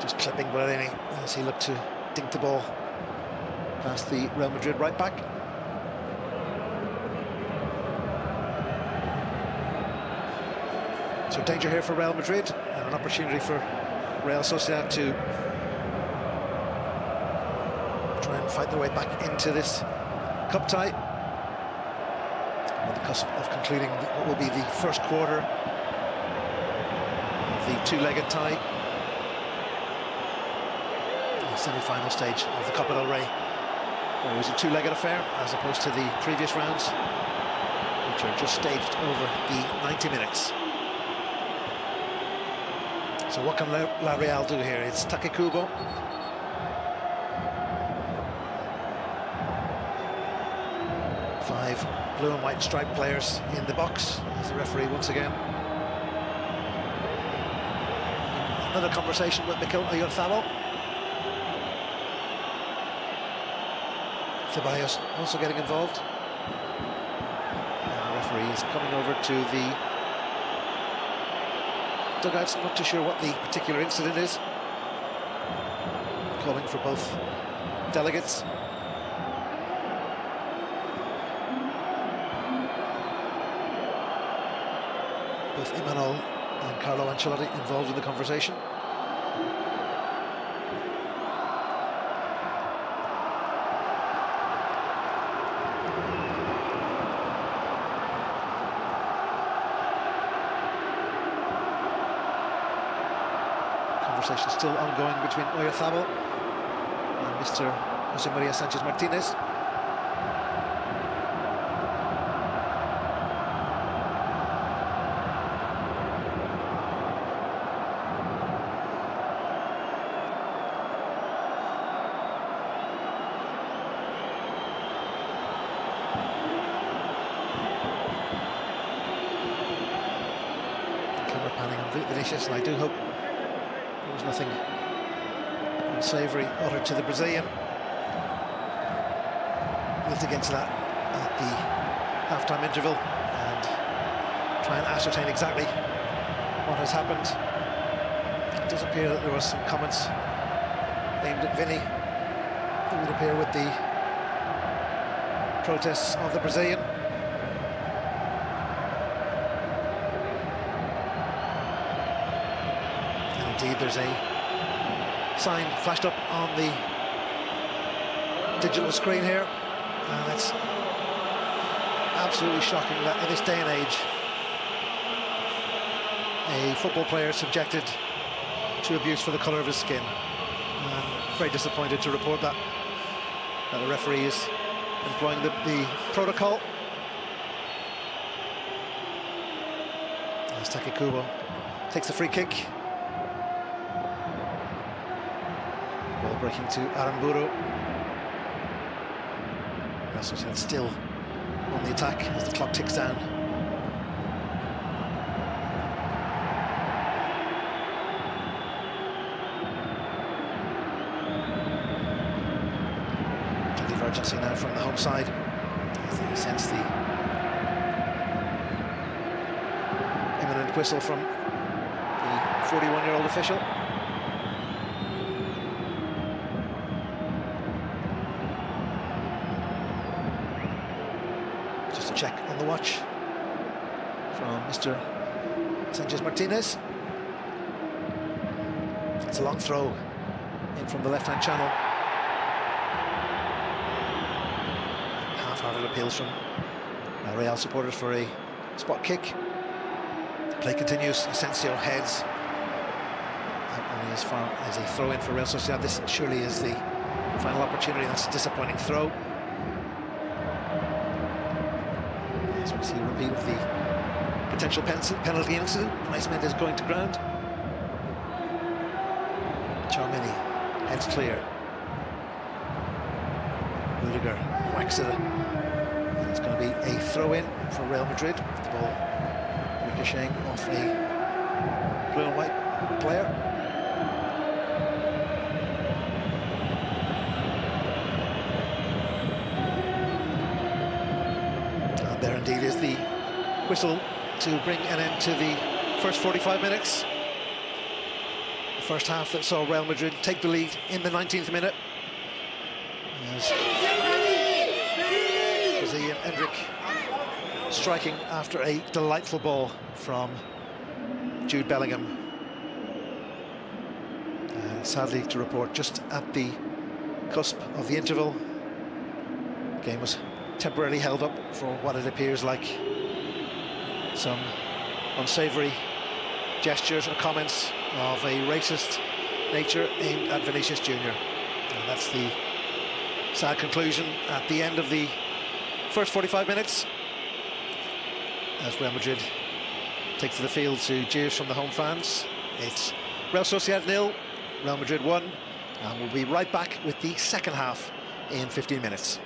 Just clipping Barene as he looked to dink the ball past the Real Madrid right back. So danger here for Real Madrid, and an opportunity for Real Sociedad to try and fight their way back into this cup tie. On the cusp of concluding what will be the first quarter of the two-legged tie. The semi-final stage of the Copa del Rey. It was a two-legged affair as opposed to the previous rounds, which are just staged over the 90 minutes. So what can La Real do here? It's Takekubo. Five blue and white striped players in the box as the referee once again. Another conversation with Mikel Oyarzabal. Ceballos also getting involved. And the referee is coming over to the dugouts. I'm not too sure what the particular incident is. Calling for both delegates. Both Imanol and Carlo Ancelotti involved in the conversation. Conversation still ongoing between Oyarzabal and Mr. Jose Maria Sanchez Martinez. Camera panning on Vinicius, and I do hope there was nothing unsavoury uttered to the Brazilian. We'll dig into that at the half-time interval and try and ascertain exactly what has happened. It does appear that there was some comments aimed at Vinny. It would appear with the protests of the Brazilian. And indeed, there's a sign flashed up on the digital screen here, and it's absolutely shocking that in this day and age a football player is subjected to abuse for the colour of his skin. I'm very disappointed to report that the referee is employing the protocol. As Takekubo takes the free kick. Ball breaking to Aramburu. Sosiedad still on the attack as the clock ticks down. Plenty of urgency now from the home side as they sense the imminent whistle from the 41-year-old official. Just a check on the watch from Mr. Sanchez Martinez. It's a long throw in from the left-hand channel. Half-hearted appeals from Real supporters for a spot kick. The play continues. Asensio heads. Not only as far as a throw-in for Real Sociedad. This surely is the final opportunity. That's a disappointing throw. As we see a repeat of the potential penalty incident. Nice Mendes going to ground. Charmini heads clear. Rudiger whacks it. And it's going to be a throw-in for Real Madrid. The ball ricocheting off a blue and white player. And there indeed is the whistle to bring an end to the first 45 minutes. The first half that saw Real Madrid take the lead in the 19th minute. As Brazilian Endrick striking after a delightful ball from Jude Bellingham. And sadly to report, just at the cusp of the interval, the game was temporarily held up for what it appears like some unsavoury gestures or comments of a racist nature aimed at Vinicius Jr. And that's the sad conclusion at the end of the first 45 minutes, as Real Madrid take to the field to jeers from the home fans. It's Real Sociedad 0, Real Madrid 1, and we'll be right back with the second half in 15 minutes.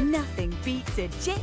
Nothing beats a jet.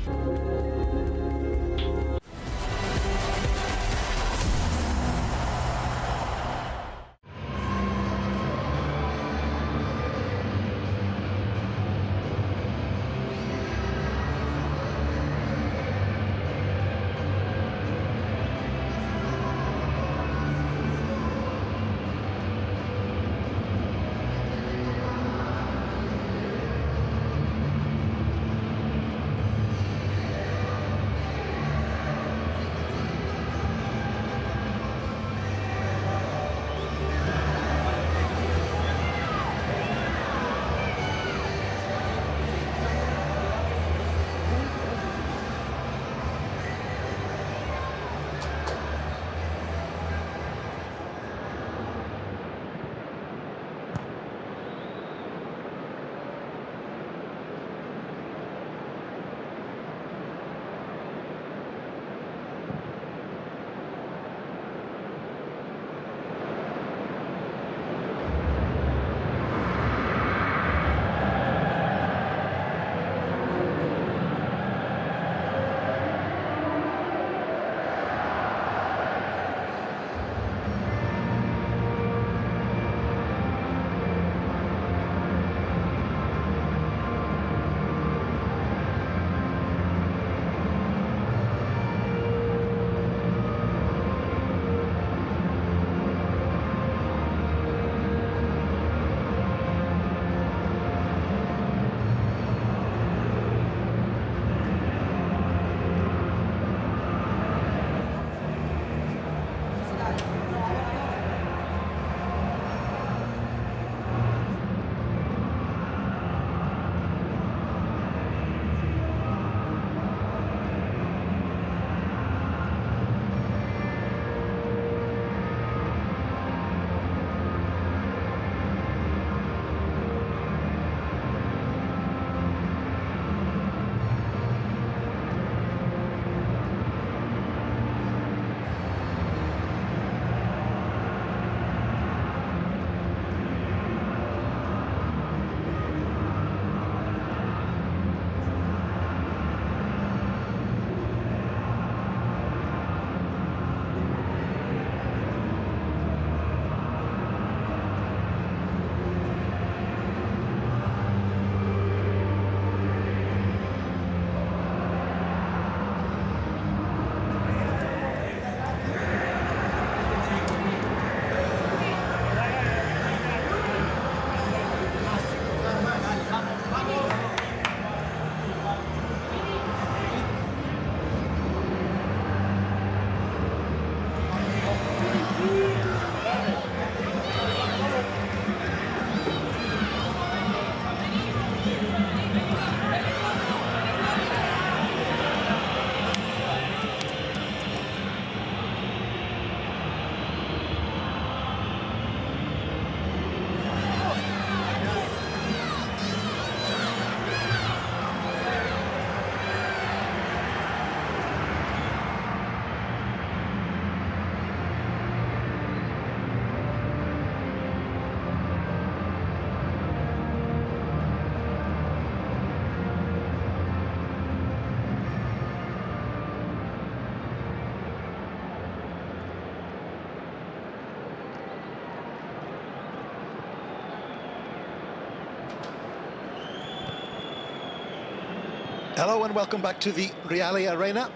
Hello and welcome back to the Real Arena.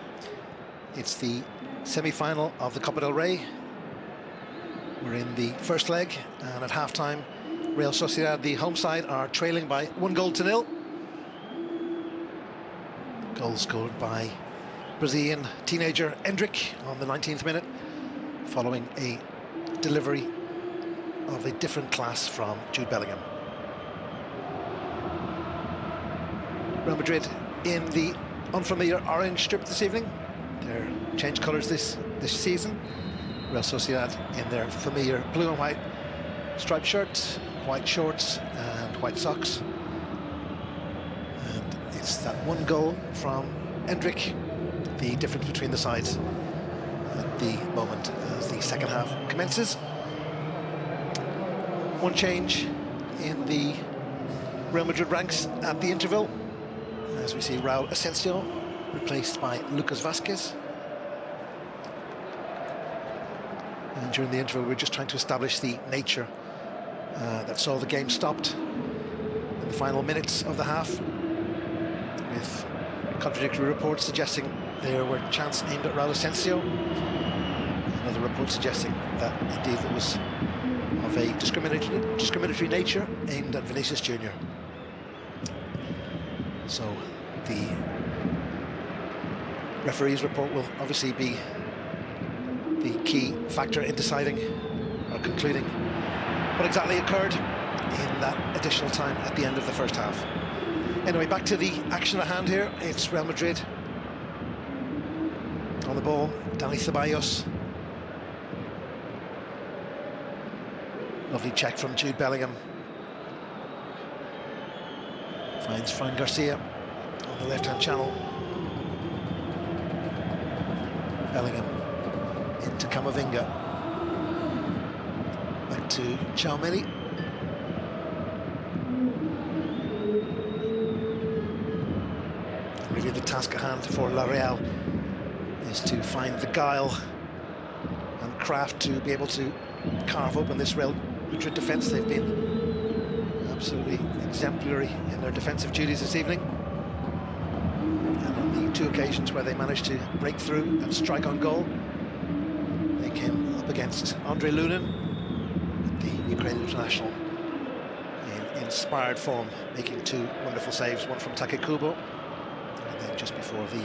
It's the semi-final of the Copa del Rey. We're in the first leg, and at half-time, Real Sociedad, the home side, are trailing by 1-0. Goal scored by Brazilian teenager Endrick on the 19th minute, following a delivery of a different class from Jude Bellingham. Real Madrid in the unfamiliar orange strip this evening. They're changed colours this season. Real Sociedad in their familiar blue and white striped shirts, white shorts and white socks. And it's that one goal from Endrick, the difference between the sides at the moment as the second half commences. One change in the Real Madrid ranks at the interval, as we see Raúl Asensio replaced by Lucas Vázquez. And during the interval, we're just trying to establish the nature that saw the game stopped in the final minutes of the half, with contradictory reports suggesting there were chances aimed at Raúl Asensio, another report suggesting that indeed it was of a discriminatory nature aimed at Vinicius Jr. So the referee's report will obviously be the key factor in deciding or concluding what exactly occurred in that additional time at the end of the first half. Anyway, back to the action at hand here. It's Real Madrid on the ball. Dani Ceballos. Lovely check from Jude Bellingham. Finds Fran Garcia on the left-hand channel. Bellingham into Camavinga. Back to Tchouaméni. Really the task at hand for La Real is to find the guile and craft to be able to carve open this Real Madrid defence. They've been absolutely exemplary in their defensive duties this evening, and on the two occasions where they managed to break through and strike on goal, they came up against Andre Lunin, the Ukrainian international, in inspired form, making two wonderful saves, one from Take Kubo, and then just before the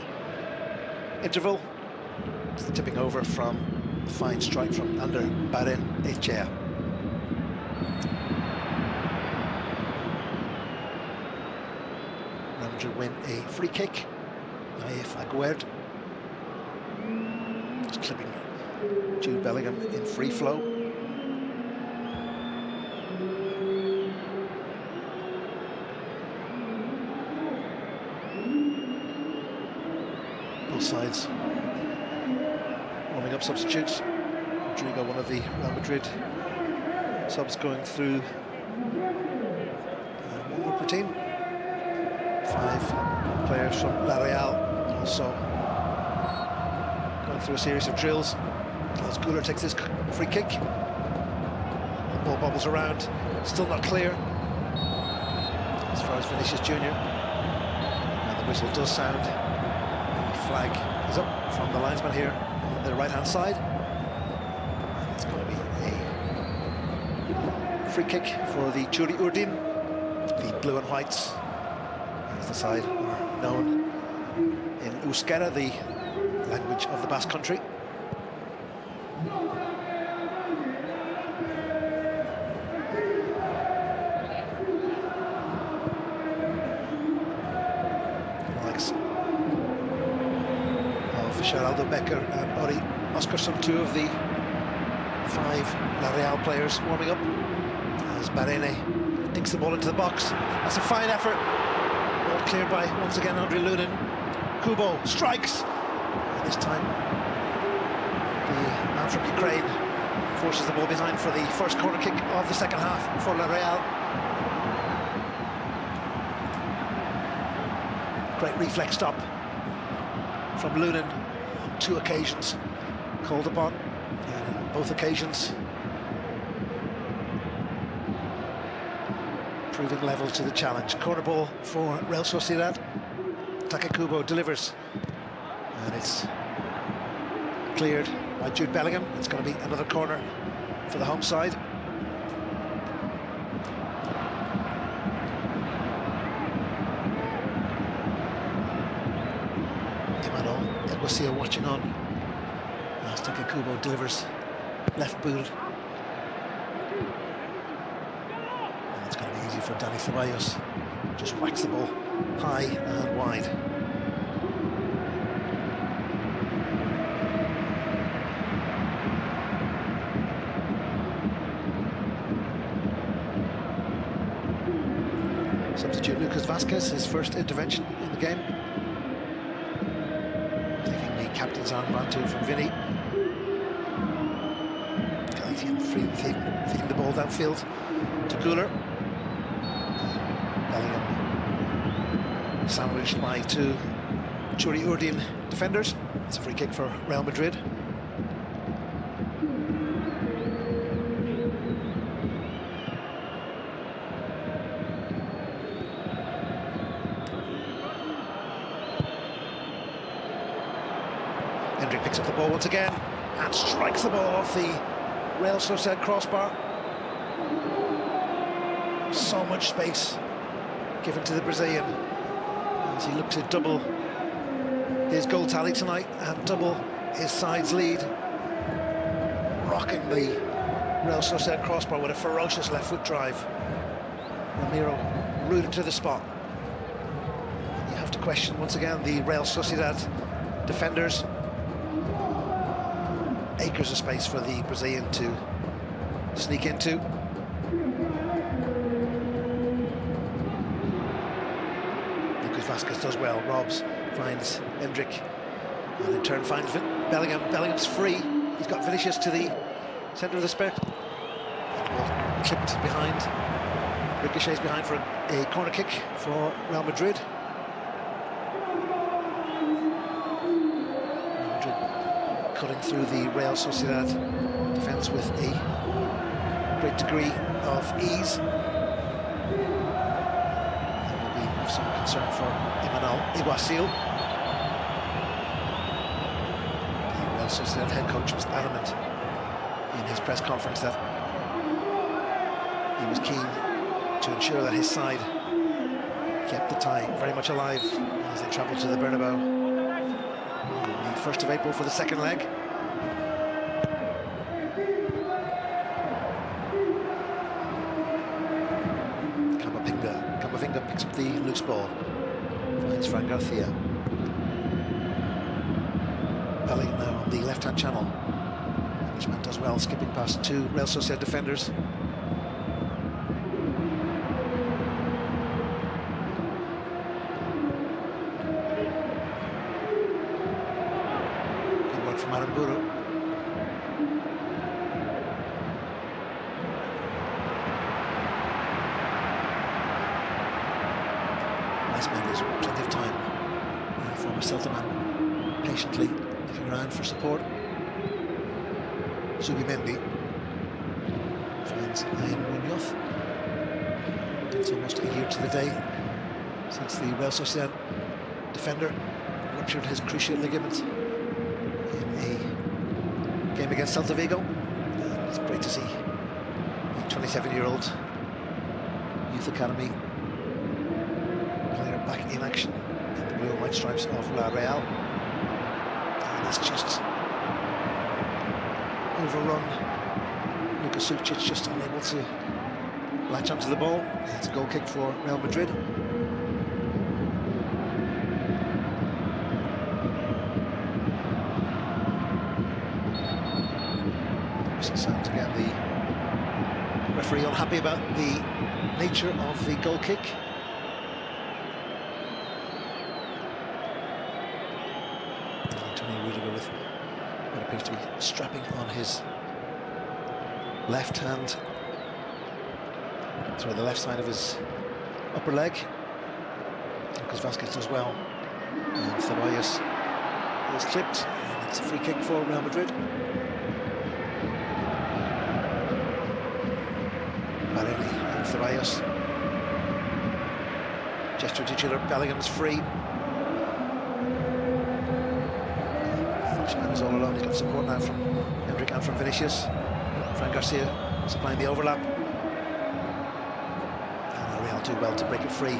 interval, tipping over from a fine strike from Ander Barrenechea. Real Madrid win a free kick. Naif Aguerd just clipping Jude Bellingham in free flow. Both sides warming up substitutes. Rodrigo, one of the Real Madrid subs, going through one per team. 5 players from La Real also going through a series of drills as Güler takes this free kick. The ball bobbles around, still not clear as far as Vinicius Jr. And the whistle does sound. The flag is up from the linesman here on the right-hand side. And it's going to be a free kick for the Churi Urdin, the blue and whites, as the side are known in Euskera, the language of the Basque Country. Likes of Geraldo Becker and Ori Oscarsson, 2 of the 5 La Real players warming up, as Barene dinks the ball into the box. That's a fine effort. Well cleared by, once again, Andre Lunin. Kubo strikes. And this time, the man from Ukraine forces the ball behind for the first corner kick of the second half for La Real. Great reflex stop from Lunin on 2 occasions called upon, and on both occasions proving level to the challenge. Corner ball for Real Sociedad. Kubo delivers, and it's cleared by Jude Bellingham. It's going to be another corner for the home side. Emmanuel watching on as Kubo delivers, left-booted. And it's going to be easy for Dani Ceballos. Just whacks the ball high and wide. Substitute Lucas Vazquez, his first intervention in the game. Taking the captain's armband too from Vinny. Feeding the ball downfield to Cooler. Bellingham sandwiched by two Churi Urdin defenders. It's a free kick for Real Madrid. Hendrick picks up the ball once again and strikes the ball off the Real Sociedad crossbar. So much space given to the Brazilian as he looked to double his goal tally tonight and double his side's lead, rocking the Real Sociedad crossbar with a ferocious left foot drive. Ramiro rooted to the spot. And you have to question once again the Real Sociedad defenders. Acres of space for the Brazilian to sneak into. Lucas Vazquez does well, robs, finds Hendrick, and in turn finds Bellingham. Bellingham's free. He's got Vinicius to the centre of the square. Clipped behind, ricochets behind for a corner kick for Real Madrid. Cutting through the Real Sociedad defence with a great degree of ease. That will be of some concern for Emmanuel Iguasil. The Real Sociedad head coach was adamant in his press conference that he was keen to ensure that his side kept the tie very much alive as they travelled to the Bernabeu. 1st of April for the second leg. Camavinga picks up the loose ball, finds Fran Garcia. Bellingham now on the left-hand channel. Englishman does well, skipping past two Real Sociedad defenders. Maramburu. Nice man, there's plenty of time. Former Celta man patiently looking around for support. Zubimendi finds Ian Munoz. It's almost a year to the day since the Real Sociedad defender ruptured his cruciate ligament game against Celta Vigo. It's great to see the 27-year-old youth academy player back in action in the blue and white stripes of La Real. And that's just overrun. Luka Sucic just unable to latch onto the ball. It's a goal kick for Real Madrid. Sound again, the referee unhappy about the nature of the goal kick. Antonio Rudiger with what appears to be strapping on his left hand, through the left side of his upper leg. Lucas Vazquez does well, and Ceballos is clipped, and it's a free kick for Real Madrid. And Ceballos gesture to each other. Bellingham's free. Bushman is all alone. He's got support now from Hendrik and from Vinicius. Fran Garcia supplying the overlap. And Real do well to break it free.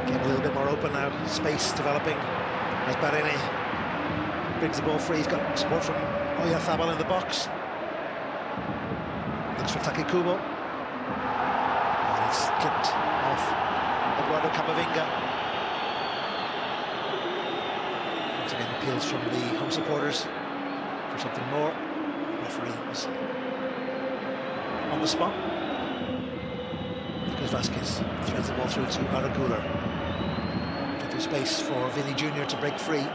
Getting a little bit more open now. Space developing as Barene brings the ball free. He's got support from Oyarzabal in the box. Looks for Takekubo. And it's clipped off Eduardo Camavinga. Once again, appeals from the home supporters for something more. The referee was on the spot. Because Vasquez threads the ball through to Araguler. Plenty of space for Vinny Jr. to break free.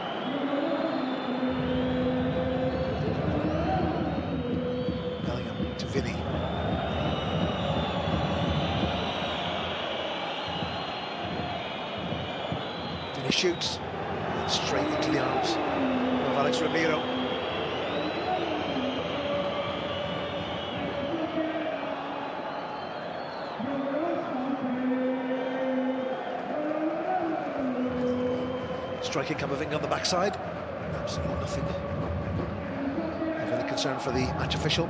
Bellingham to Vinny. Vinny shoots straight into the arms of Alex Ramiro. Striking Camavinga on the backside. Absolutely nothing of any concern for the match official.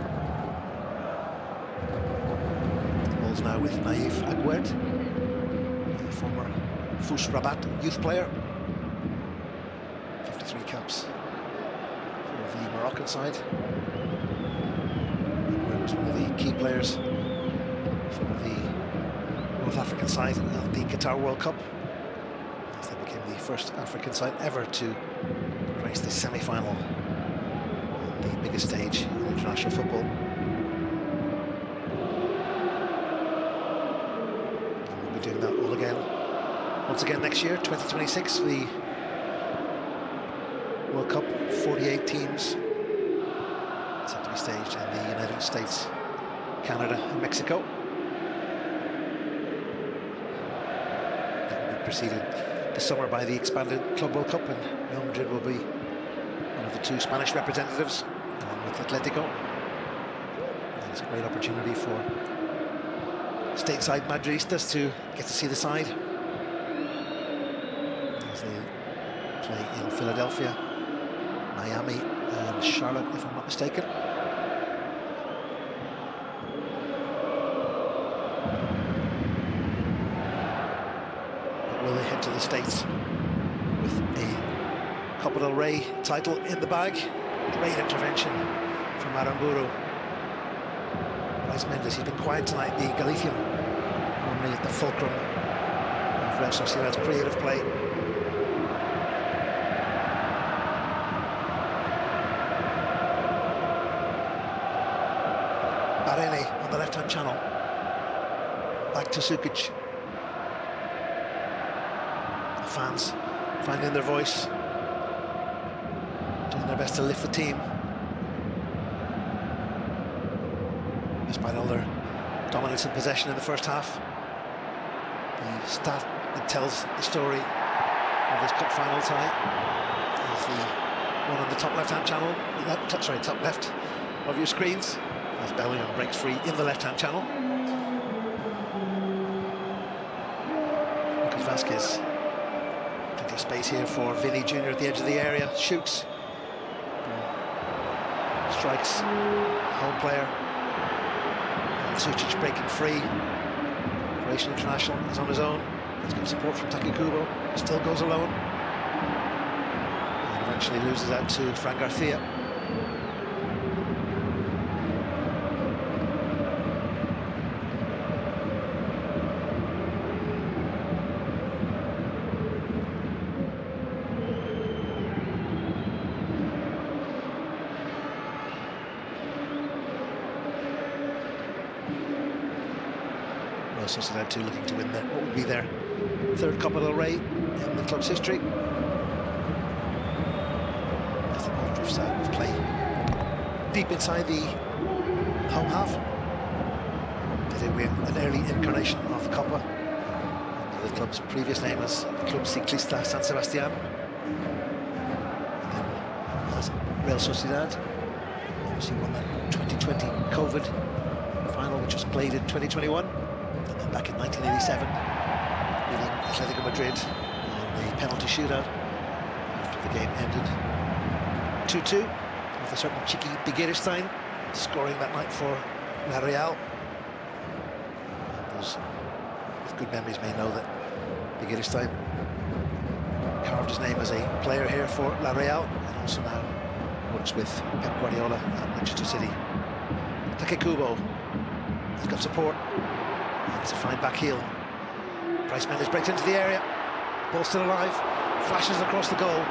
The ball's now with Naïf Aguerd, the former Fous Rabat youth player. 53 caps for the Moroccan side. Aguerd was one of the key players for the North African side at the Qatar World Cup. They became the first African side ever to race the semi-final on the biggest stage in international football. And we'll be doing that all again, once again next year, 2026, the World Cup, 48 teams, set to be staged in the United States, Canada and Mexico. That will be preceded this summer by the expanded Club World Cup, and Real Madrid will be one of the two Spanish representatives, along with Atletico. And it's a great opportunity for stateside Madridistas to get to see the side as they play in Philadelphia, Miami and Charlotte, if I'm not mistaken. Will they head to the States with a Copa del Rey title in the bag? Great intervention from Aramburu. Bryce Mendes, he's been quiet tonight, the Galician, normally at the fulcrum of Real Sociedad's creative play. Barene on the left-hand channel. Back to Sukic. Fans finding their voice, doing their best to lift the team despite all their dominance and possession in the first half. The stat that tells the story of this cup final tie is the one on the top left-hand channel, top left of your screens, as Bellingham breaks free in the left-hand channel. Lucas Vasquez. Space here for Vinny Jr. at the edge of the area, shoots, strikes, home player, and Sucic breaking free. Croatian international is on his own, he's got support from Takekubo, still goes alone, and eventually loses out to Fran Garcia. Sosiedad 2 looking to win what would be their third Copa del Rey in the club's history. As the ball drifts out of play deep inside the home half. Did they win an early incarnation of the Copa under the club's previous name as Club Ciclista San Sebastián. And then as Real Sociedad obviously won that 2020 COVID final, which was played in 2021. And then back in 1987, beating Atletico Madrid in a penalty shootout after the game ended 2-2 with a certain cheeky Begiristain scoring that night for La Real. Those with good memories may know that Begiristain carved his name as a player here for La Real and also now works with Pep Guardiola at Manchester City. Takekubo, he's got support, and it's a fine back heel. Bryce Mendes breaks into the area, ball still alive, flashes across the goal.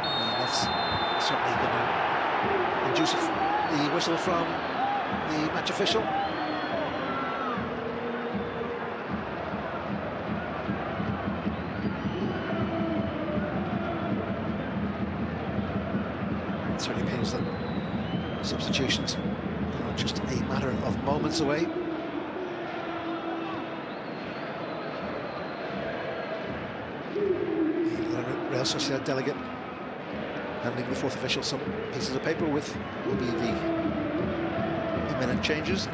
And that's certainly going to induce the whistle from the match official. It certainly means that substitutions are just a matter of moments away. Real Sociedad delegate handing the fourth official some pieces of paper with will be the imminent changes.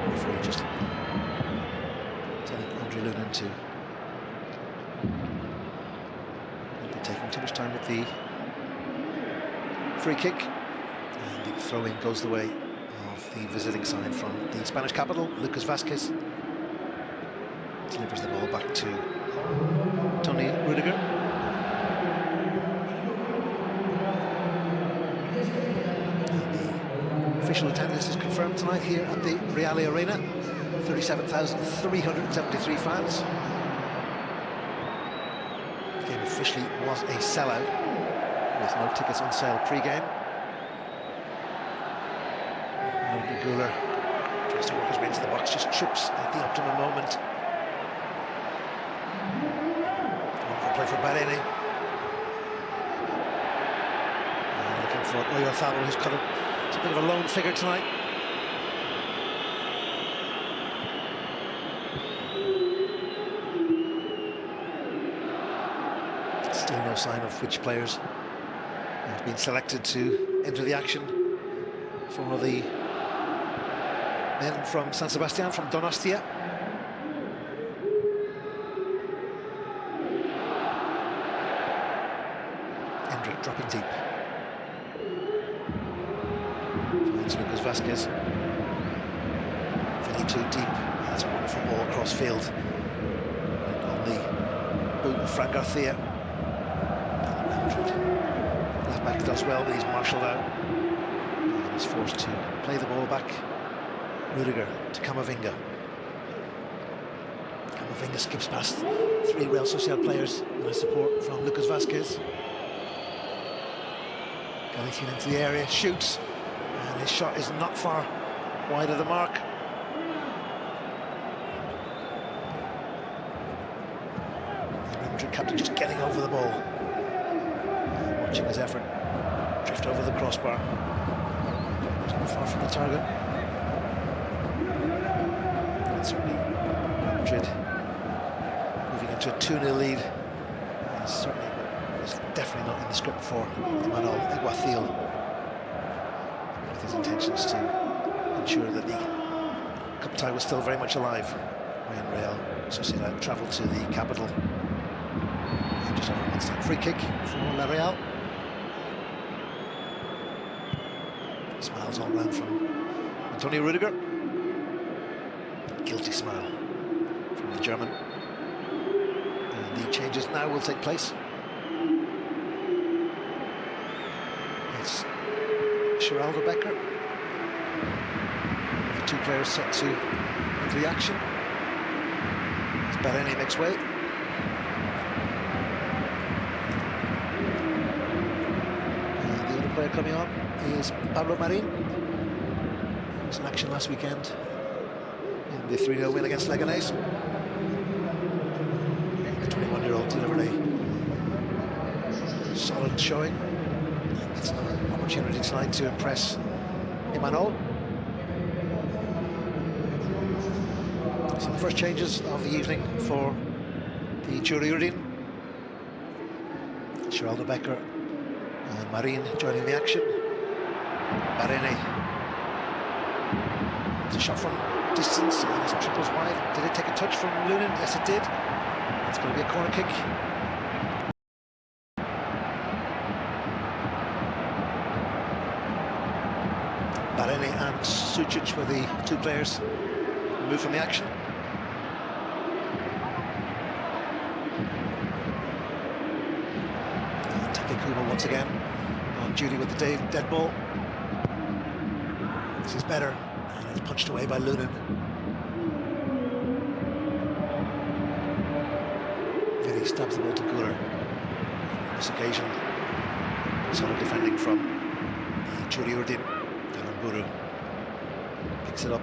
Referee just telling Andre Lunin to not be taking too much time with the free kick, and the throw-in goes the way of the visiting side from the Spanish capital. Lucas Vazquez delivers the ball back to Tony Rudiger. And the official attendance is confirmed tonight here at the Real Arena. 37,373 fans. The game officially was a sellout with no tickets on sale pre-game. Guler tries to work his way into the box, just trips at the optimum moment. Play for Barene. Looking for Oyarzabal, who's got a bit of a lone figure tonight. Still no sign of which players have been selected to enter the action for the men from San Sebastian, from Donostia. Dropping deep. Finds Lucas Vazquez. Feeling too deep. That's a wonderful ball across field. And on the boot of Fran Garcia. Madrid. Left back does well, but he's marshalled out. And he's forced to play the ball back. Rudiger to Camavinga. Camavinga skips past three Real Sociedad players with support from Lucas Vazquez. Galifian into the area, shoots, and his shot is not far wide of the mark. The Real Madrid captain just getting over the ball, and watching his effort drift over the crossbar. He's not far from the target. And certainly Real Madrid moving into a 2-0 lead. And certainly was definitely not in the script for Emmanuel Alguacil, with his intentions to ensure that the cup tie was still very much alive when Real Sociedad travelled to the capital. And just over a minute, free kick for La Real. Smiles all round from Antonio Rudiger. Guilty smile from the German. And the changes now will take place. It's Geraldo Becker. The two players set to enter the action. As Barene makes way. And the other player coming on is Pablo Marin. There was an action last weekend in the 3-0 win against Leganés. The 21-year-old delivered a solid showing. It's an opportunity tonight to impress Emmanuel. So the first changes of the evening for the Churiurdin. Geraldo Becker and Marin joining the action. Barene. It's a shot from distance and it triples wide. Did it take a touch from Lunin? Yes, it did. It's going to be a corner kick. Barene and Sucic were the two players removed from the action. Kubo once again on duty with the dead ball. This is better, and it's punched away by Lunin. Vili stabs the ball to Guler. On this occasion, solid defending from Juri Urdin. Buru picks it up.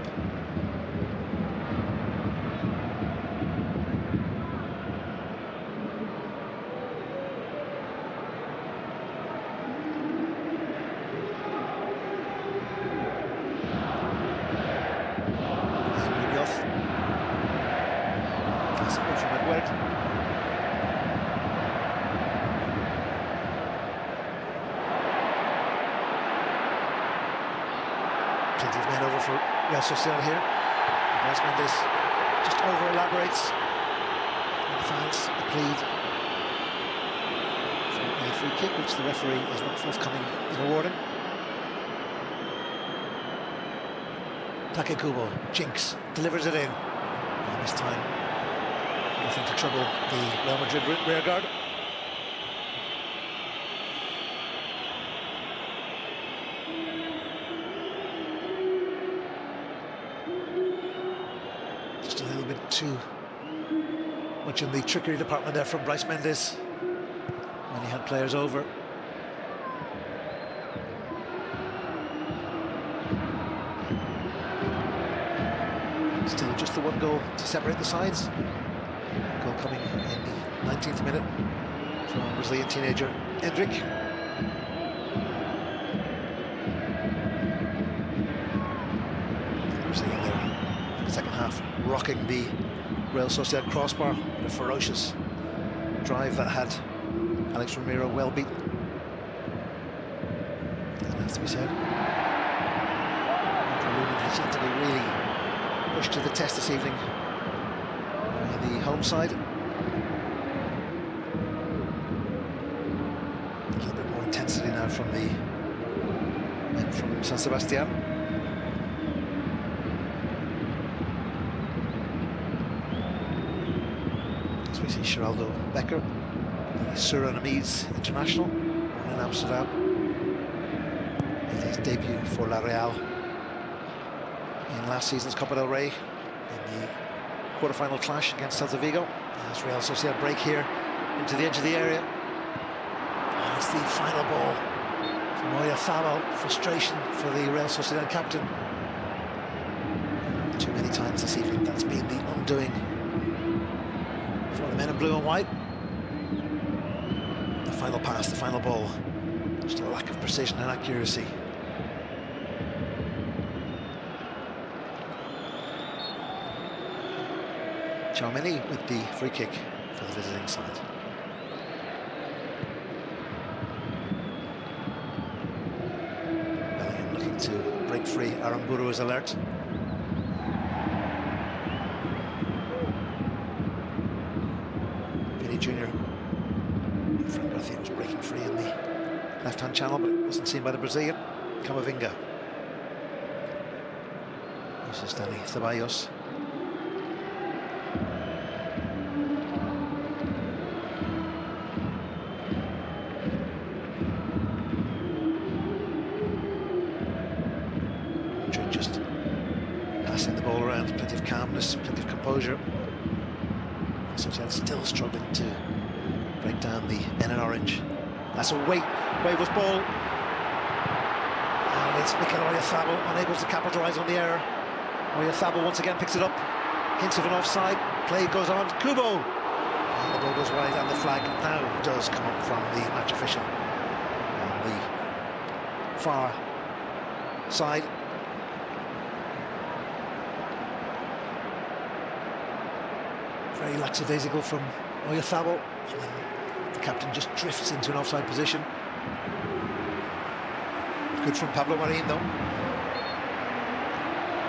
Plenty of men over for Real Sosiedad here. Mendes just over-elaborates. And the fans plead for a free kick, which the referee is not forthcoming in awarding. Take Kubo, jinx, delivers it in. And this time, nothing to trouble the Real Madrid rearguard. Just a little bit too much in the trickery department there from Bryce Mendes when he had players over. Still just the one goal to separate the sides. Goal coming in the 19th minute from Brazilian teenager Hendrik. Brazilian there in the second half, rocking the Real Sociedad crossbar with a ferocious drive that had Alex Ramiro well beaten. That has to be said. Lunin has yet to be really pushed to the test this evening by the home side. A little bit more intensity now from the men from San Sebastian. As we see Geraldo Becker, the Surinamese international, born in Amsterdam, made his debut for La Real in last season's Copa del Rey in the quarter-final clash against Celta Vigo. As Real Sociedad break here into the edge of the area. And it's the final ball from Oyarzabal. Frustration for the Real Sociedad captain. Too many times this evening that's been the undoing for the men in blue and white. The final pass, the final ball. Just a lack of precision and accuracy. Tchouaméni with the free kick for the visiting side. Bellingham looking to break free. Aramburu is alert. Vini Jr. Frank Garcia was breaking free in the left-hand channel, but it wasn't seen by the Brazilian. Camavinga uses Dani Ceballos. Just passing the ball around, plenty of calmness, plenty of composure. Sosiedad still struggling to break down the men in orange. That's a waveless ball. And it's Mikel Oyarzabal unable to capitalise on the error. Oyarzabal once again picks it up. Hints of an offside. Play goes on. Kubo! And the ball goes wide, and the flag now does come up from the match official on the far side. Very lackadaisical from Oyarzabal, and then the captain just drifts into an offside position. Good from Pablo Marin though,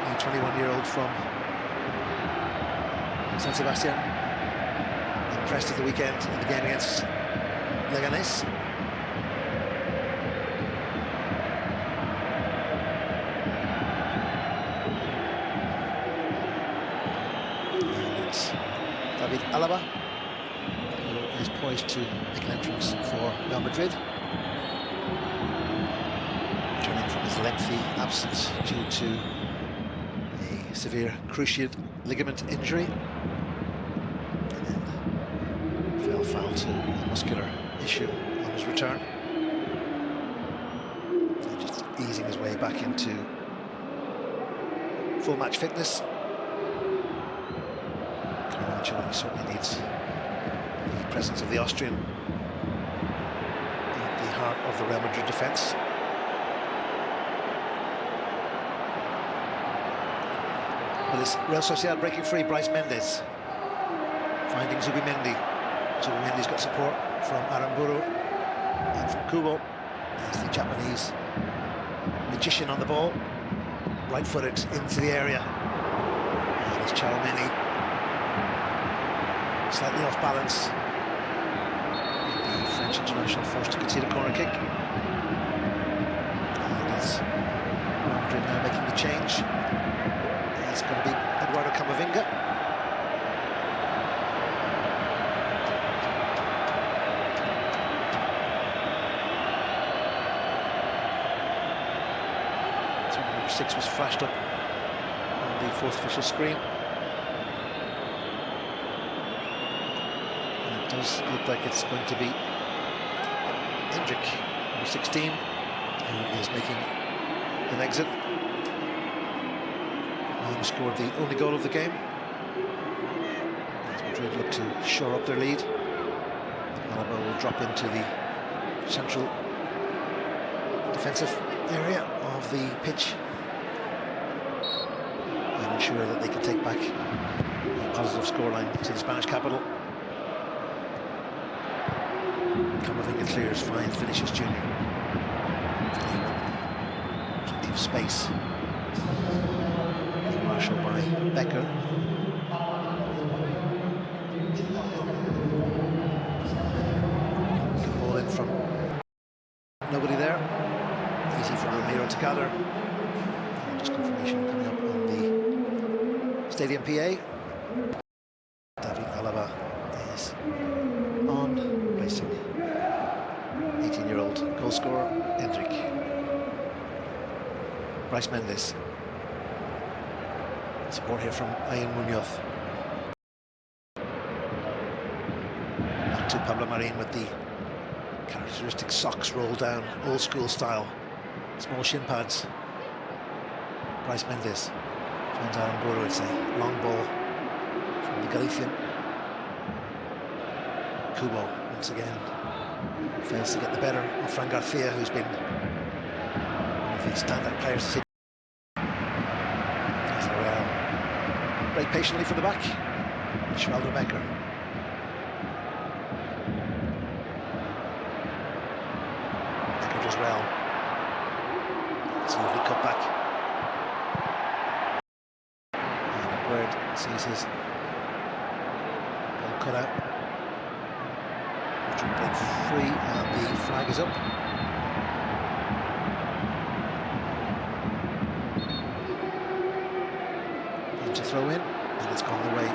the 21-year-old from San Sebastian. impressed at the weekend in the game against Leganés. And it's David Alaba, who is poised to make an entrance for Real Madrid, returning from his lengthy absence due to a severe cruciate ligament injury, and then fell foul to a muscular issue on his return, and just easing his way back into full match fitness. He certainly needs the presence of the Austrian at the heart of the Real Madrid defence. But it's Real Sociedad breaking free. Bryce Mendes finding Zubimendi. Zubimendi's got support from Aramburu and from Kubo. There's the Japanese magician on the ball, right-footed into the area. And it's Charameni, slightly off balance. The French international forced to concede a corner kick. And it's Real Madrid now making the change. It's going to be Eduardo Camavinga. So number 6 was flashed up on the fourth official screen. It does look like it's going to be Hendrik, number 16, who is making an exit. And scored the only goal of the game. As Madrid look to shore up their lead, Alaba will drop into the central defensive area of the pitch and ensure that they can take back a positive scoreline to the Spanish capital. Camavinga clears, fine, finishes Junior. Plenty of space. Marshalled by Becker. Good ball in from nobody there. Easy for Romero to gather. And just confirmation coming up on the stadium PA. David Alaba is on, racing 18-year-old goal scorer Hendrik. Bryce Mendes. Support here from Ian Munoz. Back to Pablo Marin with the characteristic socks rolled down, old school style. Small shin pads. Bryce Mendes finds Aramburu. It's a long ball from the Galician. Kubo once again fails to get the better of Fran Garcia, who's been one of the standout players this season. Break patiently from the back. Schwalder Becker. Becker does well. It's a lovely cut back. And Edward sees his ball cut out. Madrid break free and the flag is up. To throw in, and it's gone the way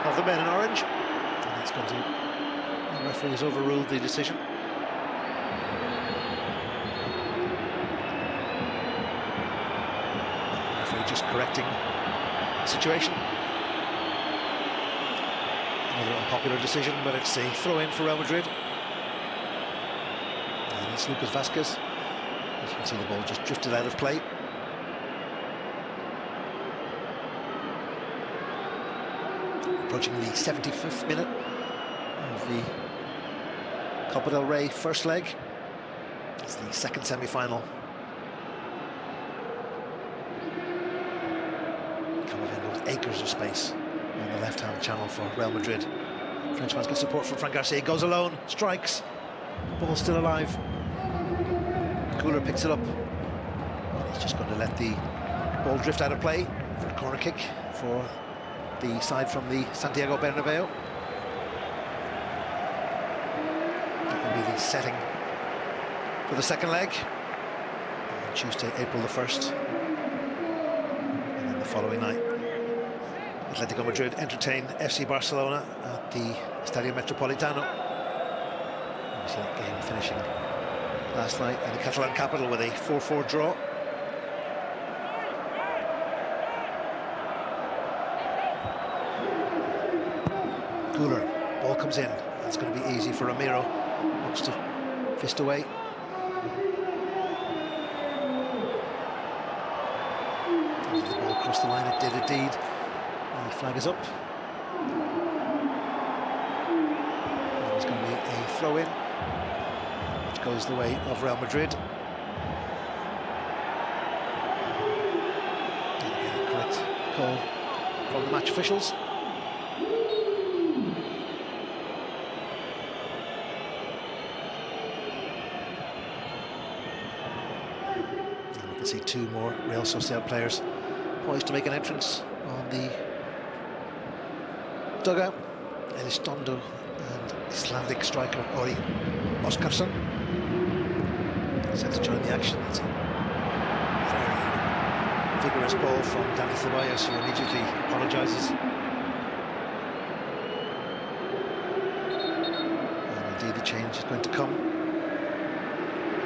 of the men in orange, and it's going to, the referee has overruled the decision. The referee just correcting the situation. Another unpopular decision, but it's a throw in for Real Madrid, and it's Lucas Vázquez. As you can see, the ball just drifted out of play. Approaching the 75th minute of the Copa del Rey first leg. It's the second semi-final. Camavinga with acres of space on the left-hand channel for Real Madrid. Frenchman's got support from Fran Garcia, goes alone, strikes, ball still alive. Cooler picks it up. And he's just going to let the ball drift out of play for a corner kick for the side from the Santiago Bernabeu. be the setting for the second leg on Tuesday, April the 1st. And then the following night, Atletico Madrid entertain FC Barcelona at the Estadio Metropolitano. Obviously that game finishing last night in the Catalan capital with a 4-4 draw. Guler, ball comes in. That's going to be easy for Ramiro. Wants to fist away. The ball across the line, it did indeed. The flag is up. There's going to be a throw in, which goes the way of Real Madrid. And again, a correct call from the match officials. See two more Real Sociedad players poised to make an entrance on the dugout. Elizondo and Icelandic striker Ori Oskarsson set to join the action. It's a very vigorous ball from Dani Ceballos, who immediately apologises. And indeed the change is going to come.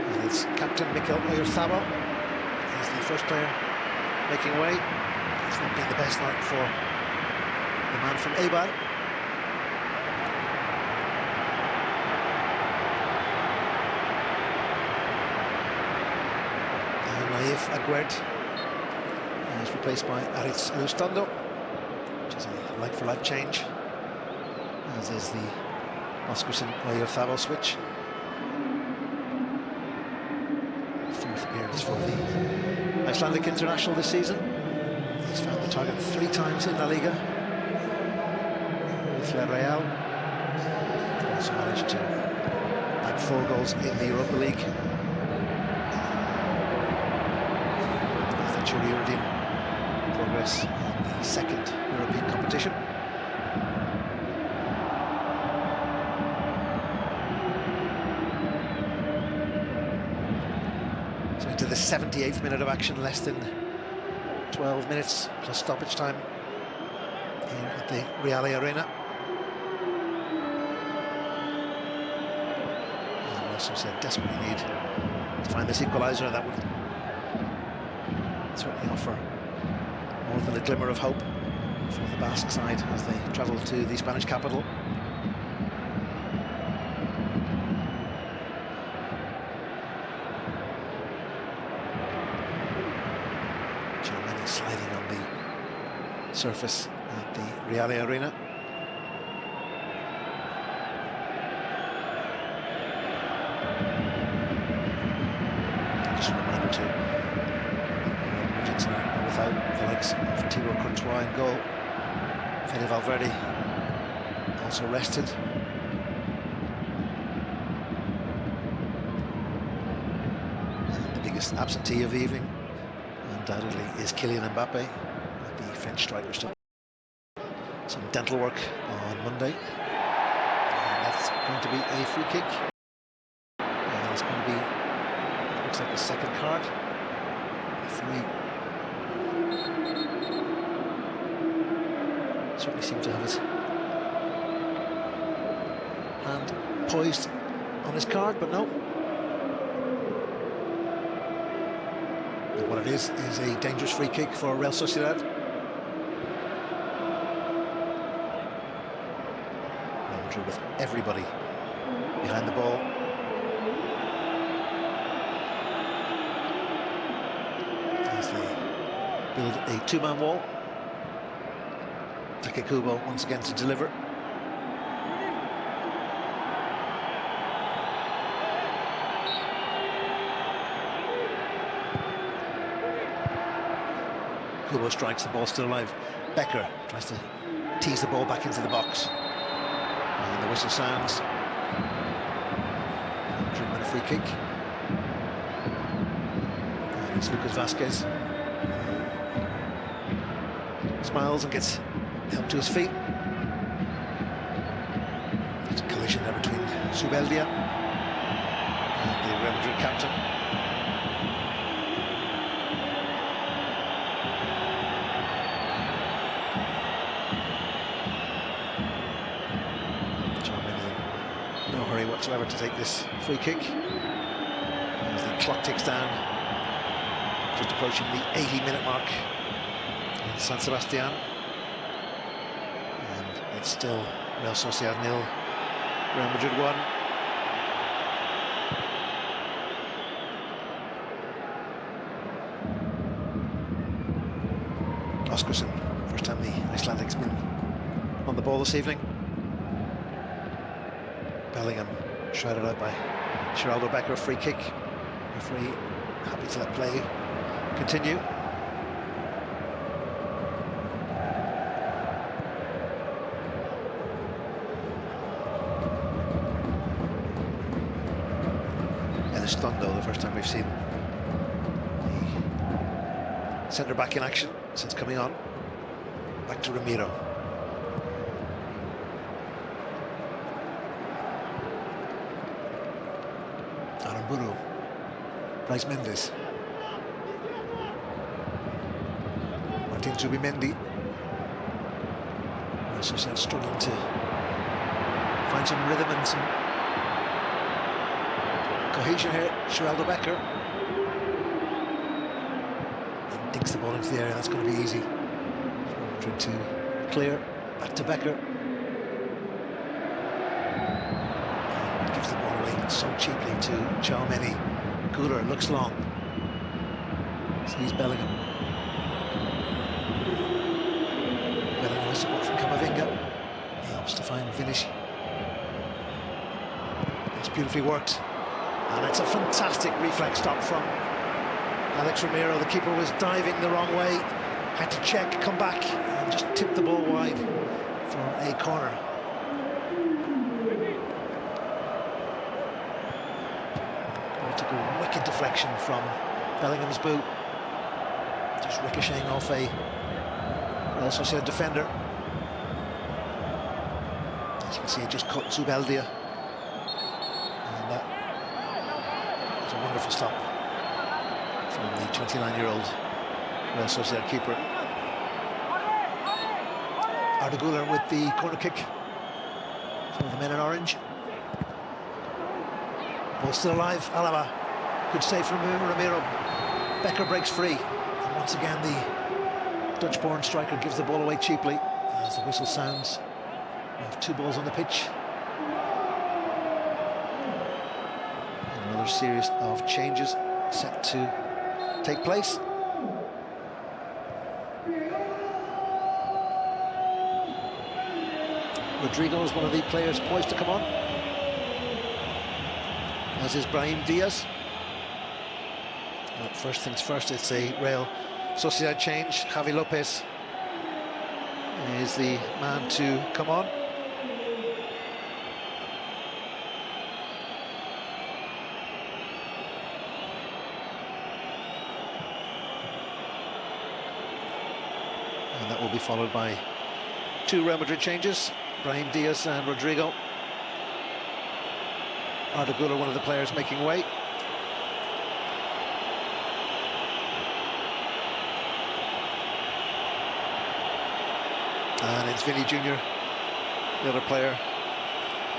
And it's Captain Mikel Oyarzabal. He's the first player making way. It's not been the best night for the man from Eibar. And Naif Aguerd is replaced by Aritz Elizondo, which is a like-for-like change, as is the Oskarsson Oyarzabal switch. Fourth appearance for the Icelandic international this season. He's found the target 3 times in La Liga with Villarreal. He also managed to add 4 goals in the Europa League. Eventually redeem progress in the second European competition. To the 78th minute of action, less than 12 minutes plus stoppage time here at the Reale Arena. And Real Sociedad desperately need to find this equaliser. That would certainly offer more than a glimmer of hope for the Basque side as they travel to the Spanish capital. Sliding on the surface at the Reale Arena. Just a reminder to Madrid are without the likes of Thibaut Courtois in goal. Fede Valverde also rested. And the biggest absentee of the evening undoubtedly is Kylian Mbappe, the French striker. Still some dental work on Monday, and that's going to be a free kick. And it's going to be, it looks like a second card. The referee certainly seemed to have his hand poised on his card, but no. What it is a dangerous free kick for Real Sociedad. Real Madrid with everybody behind the ball. As they build a 2-man wall. Takekubo once again to deliver. Kubo strikes, the ball still alive. Becker tries to tease the ball back into the box. And the whistle sounds. And a free kick. And it's Lucas Vazquez. Smiles and gets helped to his feet. There's a collision there between Zubeldia the Real Madrid captain. No hurry whatsoever to take this free kick as the clock ticks down, just approaching the 80-minute mark in San Sebastian, and it's still Real Sociedad 0, Real Madrid 1. Oscarsson, first time the Icelandic's been on the ball this evening. Bellingham shrouded out by Geraldo Becker, free kick. Referee happy to let play continue. And a stunned though, the first time we've seen the centre-back in action since coming on. Back to Ramiro. Aramburu, Bryce Mendes, Martin Zubimendi. Sosiedad struggling to find some rhythm and some cohesion here. Geraldo Becker, and dinks the ball into the area. That's going to be easy. Madrid to clear, back to Becker. Gives the ball away so cheaply to Tchouaméni. Guler looks long. Sees Bellingham. Bellingham has support from Camavinga. He helps to find Vinici. It's beautifully worked. And it's a fantastic reflex stop from Alex Ramiro. The keeper was diving the wrong way. Had to check, come back, and just tip the ball wide for a corner. Took a wicked deflection from Bellingham's boot, just ricocheting off a Real Sociedad defender. As you can see, it just caught Zubeldia, and that was a wonderful stop from the 29-year-old Real Sociedad keeper. Arda Güler with the corner kick for the men in orange. Ball still alive, Alaba. Good save from Ramiro. Becker breaks free. And once again, the Dutch-born striker gives the ball away cheaply as the whistle sounds. We have 2 balls on the pitch. Another series of changes set to take place. Rodrigo is one of the players poised to come on, as is Brahim Diaz. Well, first things first, it's a Real Sociedad change. Javi Lopez is the man to come on. And that will be followed by 2 Real Madrid changes, Brahim Diaz and Rodrigo. Arda Güler, one of the players making way. And it's Vinny Jr., the other player,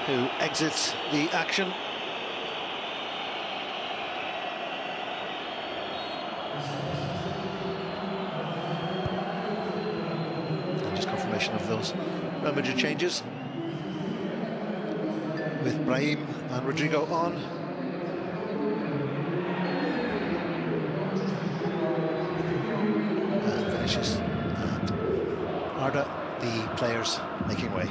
who exits the action. And just confirmation of those Real Madrid changes, with Brahim and Rodrigo on. And Vinicius and Arda, the players making way.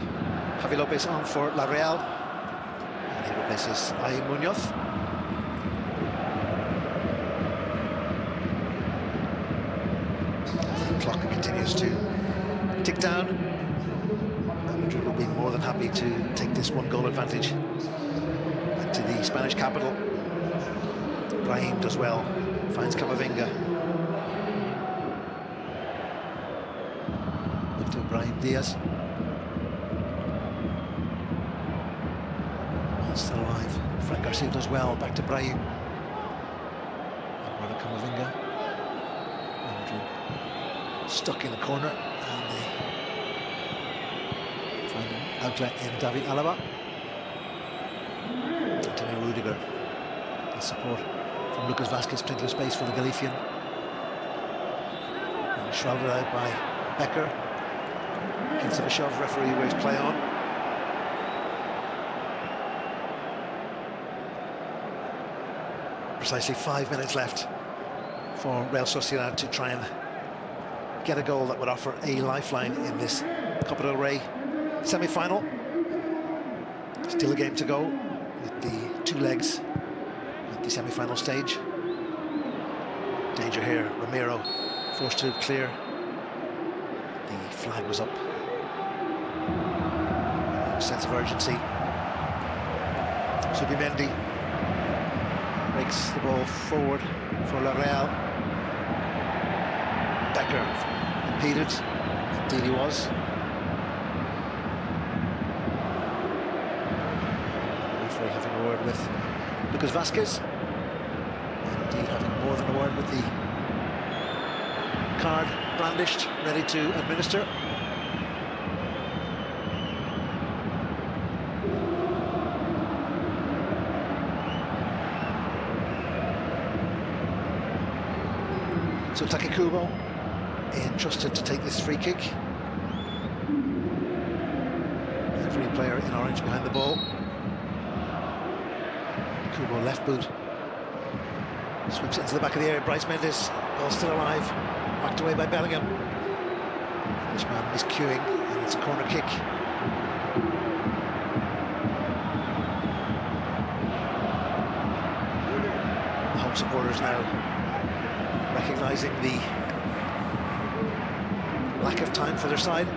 Javi Lopez on for La Real, and he replaces Ayin Munoz. The clock continues to tick down. Madrid will be more than happy to take this 1-goal advantage back to the Spanish capital. Brahim does well, finds Camavinga. Back to Brahim Diaz. Ball still alive, Fran Garcia does well, back to Brahim. Eduardo Camavinga. Madrid stuck in the corner, and they find an outlet in David Alaba. Antonio Rudiger. The support from Lucas Vázquez, plenty of space for the Galician. And shrouded out by Becker. Hints of a shove, referee waves play on. Precisely 5 minutes left for Real Sociedad to try and get a goal that would offer a lifeline in this Copa del Rey semi-final. Still a game to go with the 2 legs at the semi-final stage. Danger here, Ramiro forced to clear. The flag was up. A sense of urgency. Subimendi breaks the ball forward for La Real. Becker impeded, indeed he was. The referee having a word with Lucas Vázquez, and indeed having more than a word with the card brandished, ready to administer. So Taki Kubo entrusted to take this free kick. Every player in orange behind the ball. Kubo left boot. Sweeps into the back of the area. Bryce Mendes, ball still alive. Backed away by Bellingham. This man miscuing, and it's a corner kick. The home supporters now recognising the lack of time for their side.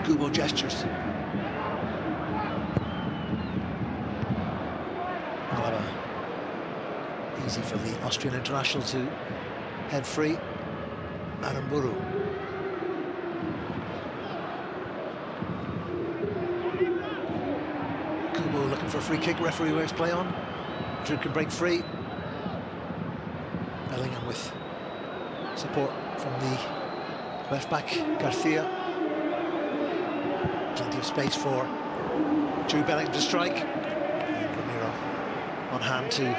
Kubo gestures. Alaba. Easy for the Austrian international to head free. Aramburu. Kubo looking for a free kick. Referee waves play on. Madrid can break free. Bellingham with support from the left back, Garcia. Plenty of space for Jude Bellingham to strike. And Ramiro on hand to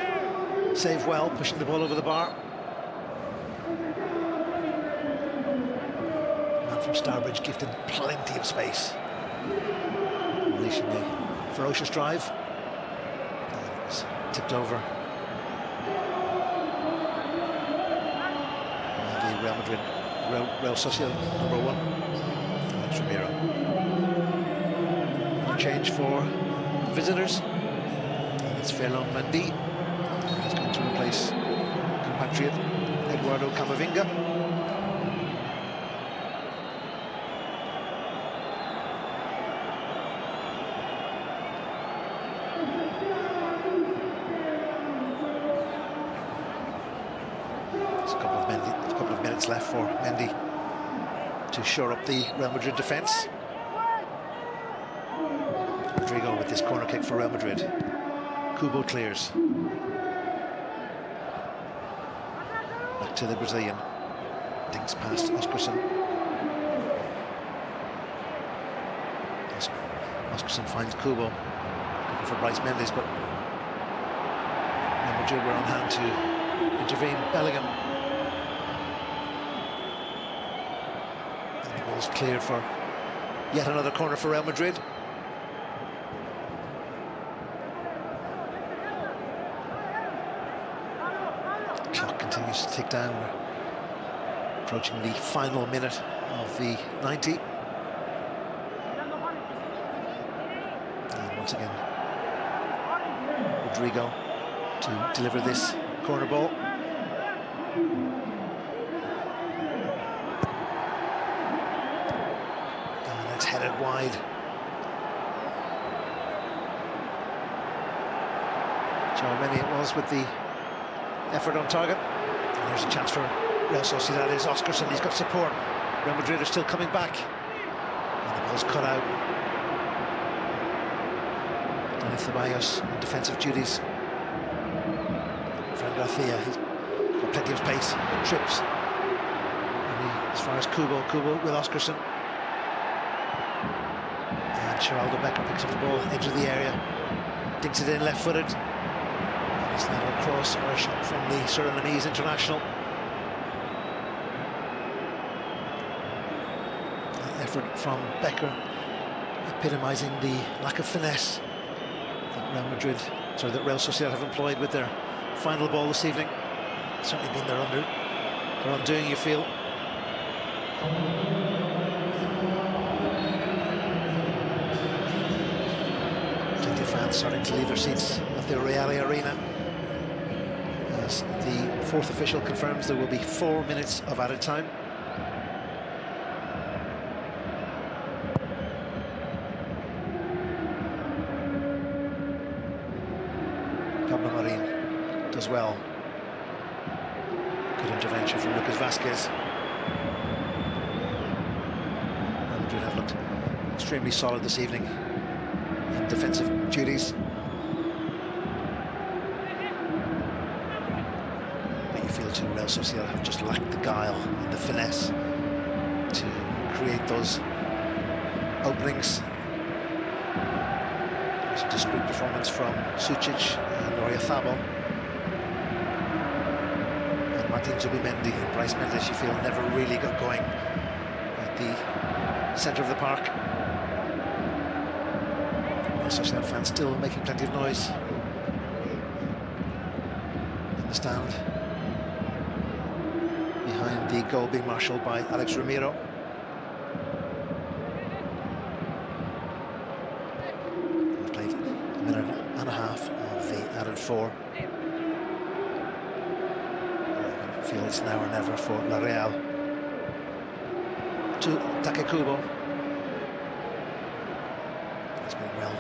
save well, pushing the ball over the bar. Man from Starbridge gifted plenty of space, unleashing a ferocious drive. And it was tipped over. Real Madrid, Real Sosiedad #1, Alex Ramiro. Change for visitors. It's Ferland Mendy. He's going to replace compatriot Eduardo Camavinga. Left for Mendy to shore up the Real Madrid defence. Rodrigo with this corner kick for Real Madrid. Kubo clears. Back to the Brazilian. Dinks past Oskarsson. Oskarsson finds Kubo. Looking for Bryce Mendes, but Real Madrid were on hand to intervene. Bellingham. Cleared for yet another corner for Real Madrid. The clock continues to tick down. We're approaching the final minute of the 90. And once again, Rodrigo to deliver this corner ball. Headed wide. How many it was with the effort on target. And there's a chance for Real Sociedad. Is Oskarsson, he's got support. Real Madrid are still coming back. And the ball's cut out. Dani Ceballos on defensive duties. Fran Garcia, he's got plenty of pace, trips. As far as Kubo with Oskarsson. And Geraldo Becker picks up the ball, edge of the area, dinks it in left-footed. And it's now a cross or a shot from the Surinamese international. An effort from Becker, epitomising the lack of finesse that Real Sociedad have employed with their final ball this evening. It's certainly been their undoing, you feel. Plenty of fans starting to leave their seats at the Real Arena. As the fourth official confirms there will be 4 minutes of added time. Pablo Marin does well. Good intervention from Lucas Vázquez. Madrid have looked extremely solid this evening in defensive duties. But you feel too Real Sociedad have just lacked the guile and the finesse to create those openings. There's a discreet performance from Sucic and Oyarzabal. And Martin Zubimendi and Bryce Mendes, you feel, never really got going at the centre of the park. Real Sociedad fans still making plenty of noise in the stand behind the goal being marshalled by Alex Ramiro. We've played a minute and a half of the added 4. I feel it's now or never for La Real. To Takekubo. It's been well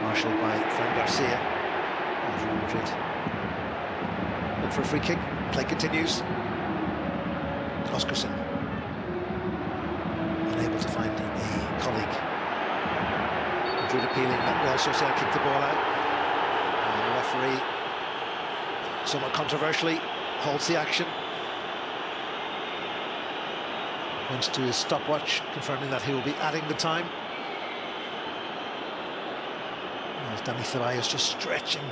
marshalled by Fran Garcia of Real Madrid. Look for a free kick. Play continues. Oskarsson unable to find a colleague. Madrid appealing that Real Sociedad kicked the ball out. And the referee, somewhat controversially, holds the action. Points to his stopwatch, confirming that he will be adding the time. As Dani Ceballos just stretching.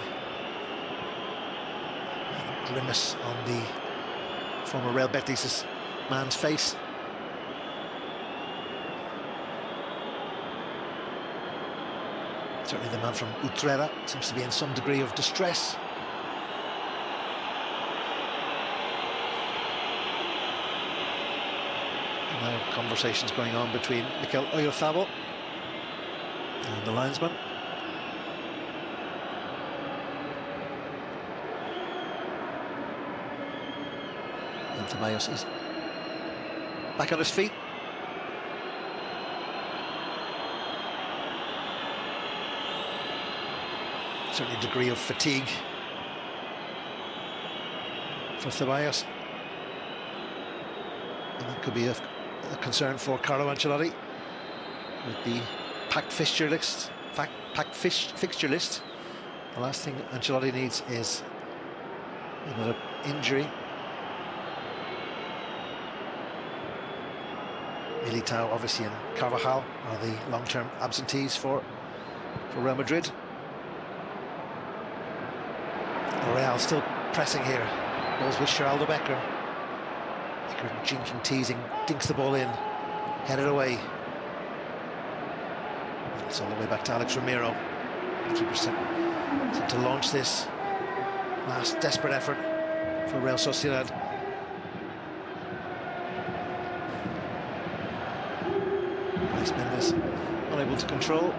A grimace on the former Real Betis man's face. Certainly the man from Utrera seems to be in some degree of distress. Now conversations going on between Mikel Oyarzabal and the linesman. And Ceballos is back on his feet. Certainly a degree of fatigue for Ceballos. And that could be a concern for Carlo Ancelotti with the packed fixture list. Fixture list. The last thing Ancelotti needs is another injury. Militao, obviously, and Carvajal are the long-term absentees for Real Madrid. Real still pressing here. Balls with Geraldo Becker. Becker jinking, teasing, dinks the ball in, headed away. And it's all the way back to Alex Ramiro. The keeper set to launch this last desperate effort for Real Sociedad. Bryce Mendes unable to control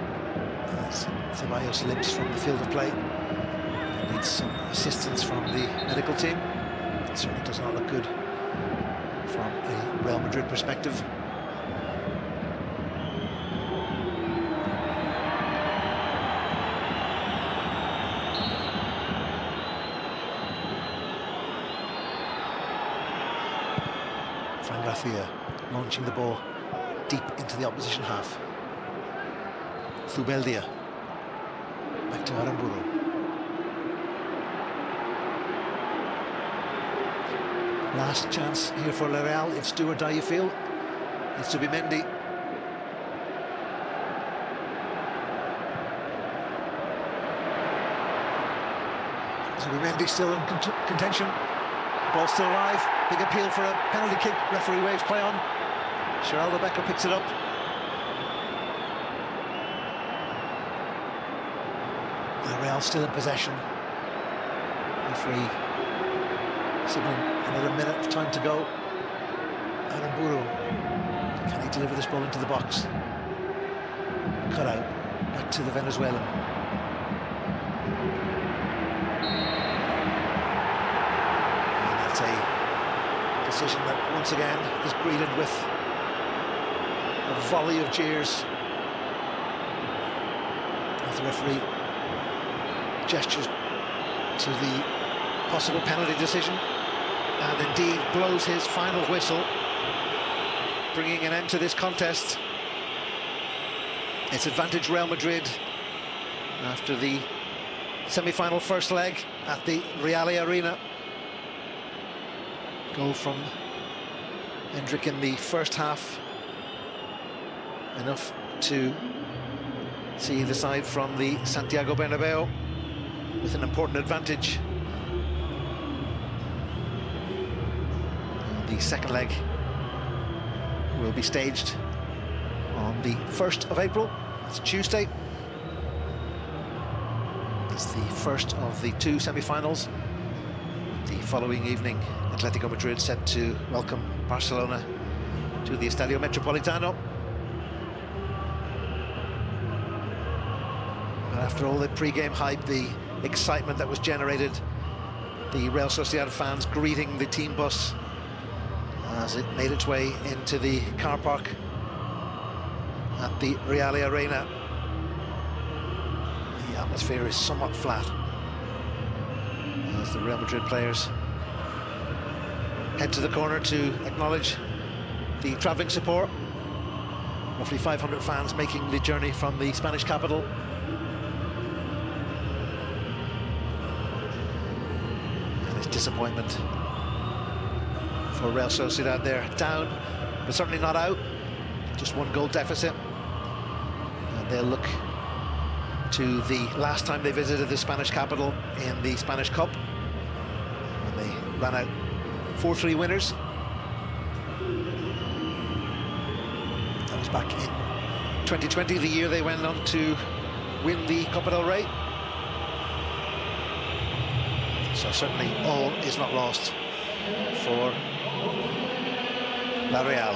as Ceballos limps from the field of play. He needs some assistance from the medical team. It certainly does not look good from a Real Madrid perspective. Fran Garcia launching the ball deep into the opposition half. Zubeldia. Back to Aramburu. Last chance here for Real. It's do or die, you feel. It's to be Mendy. Mendy still in contention. Ball still alive. Big appeal for a penalty kick. Referee waves play on. Geraldo Becker picks it up. Real still in possession. Referee signaling another minute of time to go. Aramburu. Can he deliver this ball into the box? Cut out. Back to the Venezuelan. A decision that once again is greeted with a volley of jeers as the referee gestures to the possible penalty decision and indeed blows his final whistle, bringing an end to this contest. It's advantage Real Madrid after the semi-final first leg at the Real Arena. Goal from Hendrick in the first half, enough to see the side from the Santiago Bernabeu with an important advantage. The second leg will be staged on the 1st of April. That's Tuesday. It's the first of the two semi-finals. The following evening, Atletico Madrid set to welcome Barcelona to the Estadio Metropolitano. And after all the pre-game hype, the excitement that was generated, the Real Sociedad fans greeting the team bus as it made its way into the car park at the Real Arena. The atmosphere is somewhat flat as the Real Madrid players head to the corner to acknowledge the travelling support. Roughly 500 fans making the journey from the Spanish capital. And it's disappointment for Real Sociedad. They're down, but certainly not out. Just one goal deficit. And they'll look to the last time they visited the Spanish capital in the Spanish Cup, when they ran out 4-3 winners. That was back in 2020, the year they went on to win the Copa del Rey. So certainly all is not lost for La Real.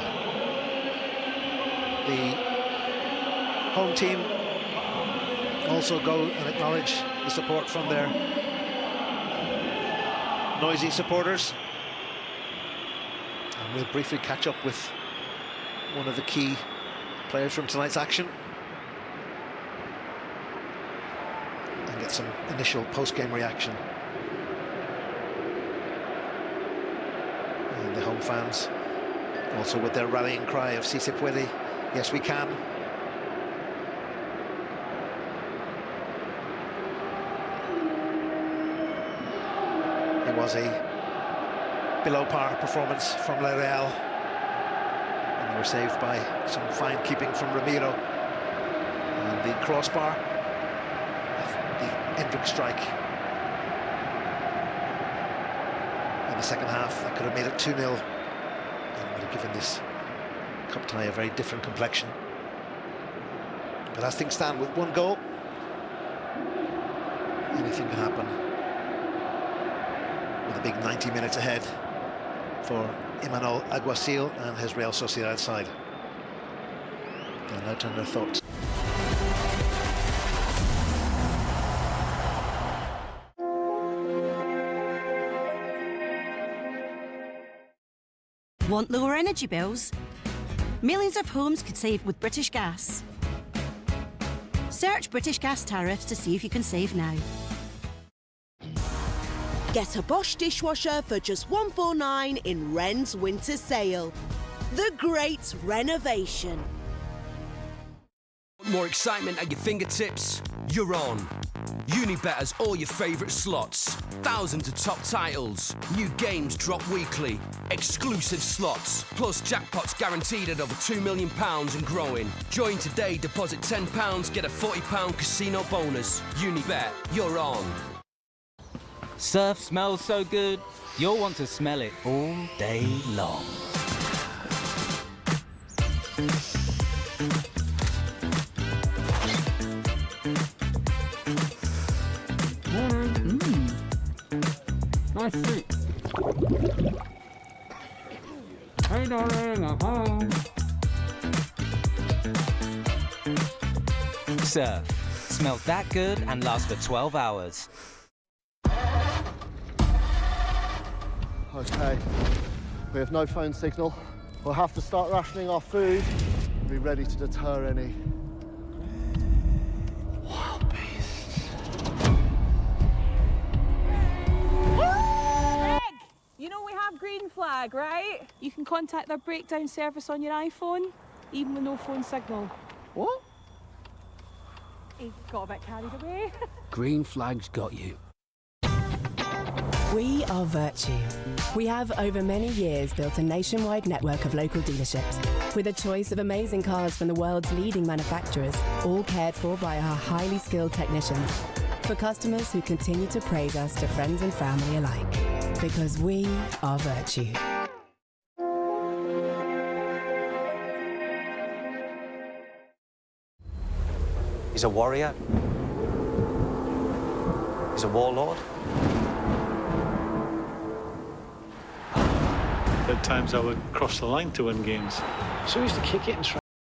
The home team also go and acknowledge the support from their noisy supporters. And we'll briefly catch up with one of the key players from tonight's action and get some initial post-game reaction. And the home fans also with their rallying cry of "Si se puede," yes we can. It was a below-par performance from La Real, and they were saved by some fine keeping from Ramiro. And the crossbar, the Hendrick strike in the second half, that could have made it 2-0 and would have given this cup tie a very different complexion. But as things stand, with one goal, anything can happen. With a big 90 minutes ahead for Imanol Alguacil and his Real Sociedad side. They'll now turn their thoughts. Want lower energy bills? Millions of homes could save with British Gas. Search British Gas tariffs to see if you can save now. Get a Bosch dishwasher for just $149 in Wren's winter sale. The Great Renovation. More excitement at your fingertips? You're on. Unibet has all your favourite slots, thousands of top titles, new games drop weekly, exclusive slots, plus jackpots guaranteed at over £2 million and growing. Join today, deposit £10, get a £40 casino bonus. Unibet, you're on. Surf smells so good, you'll want to smell it all day long. Nice seat. Hey darling, I'm home. Surf smells that good and lasts for 12 hours. Okay, we have no phone signal. We'll have to start rationing our food and be ready to deter any wild beasts. You know we have green flag, right? You can contact their breakdown service on your iPhone, even with no phone signal. What? He got a bit carried away. Green flag's got you. We are Virtue. We have over many years built a nationwide network of local dealerships with a choice of amazing cars from the world's leading manufacturers, all cared for by our highly skilled technicians. For customers who continue to praise us to friends and family alike. Because we are Virtue. He's a warrior. He's a warlord. At times I would cross the line to win games. So we used to kick it and try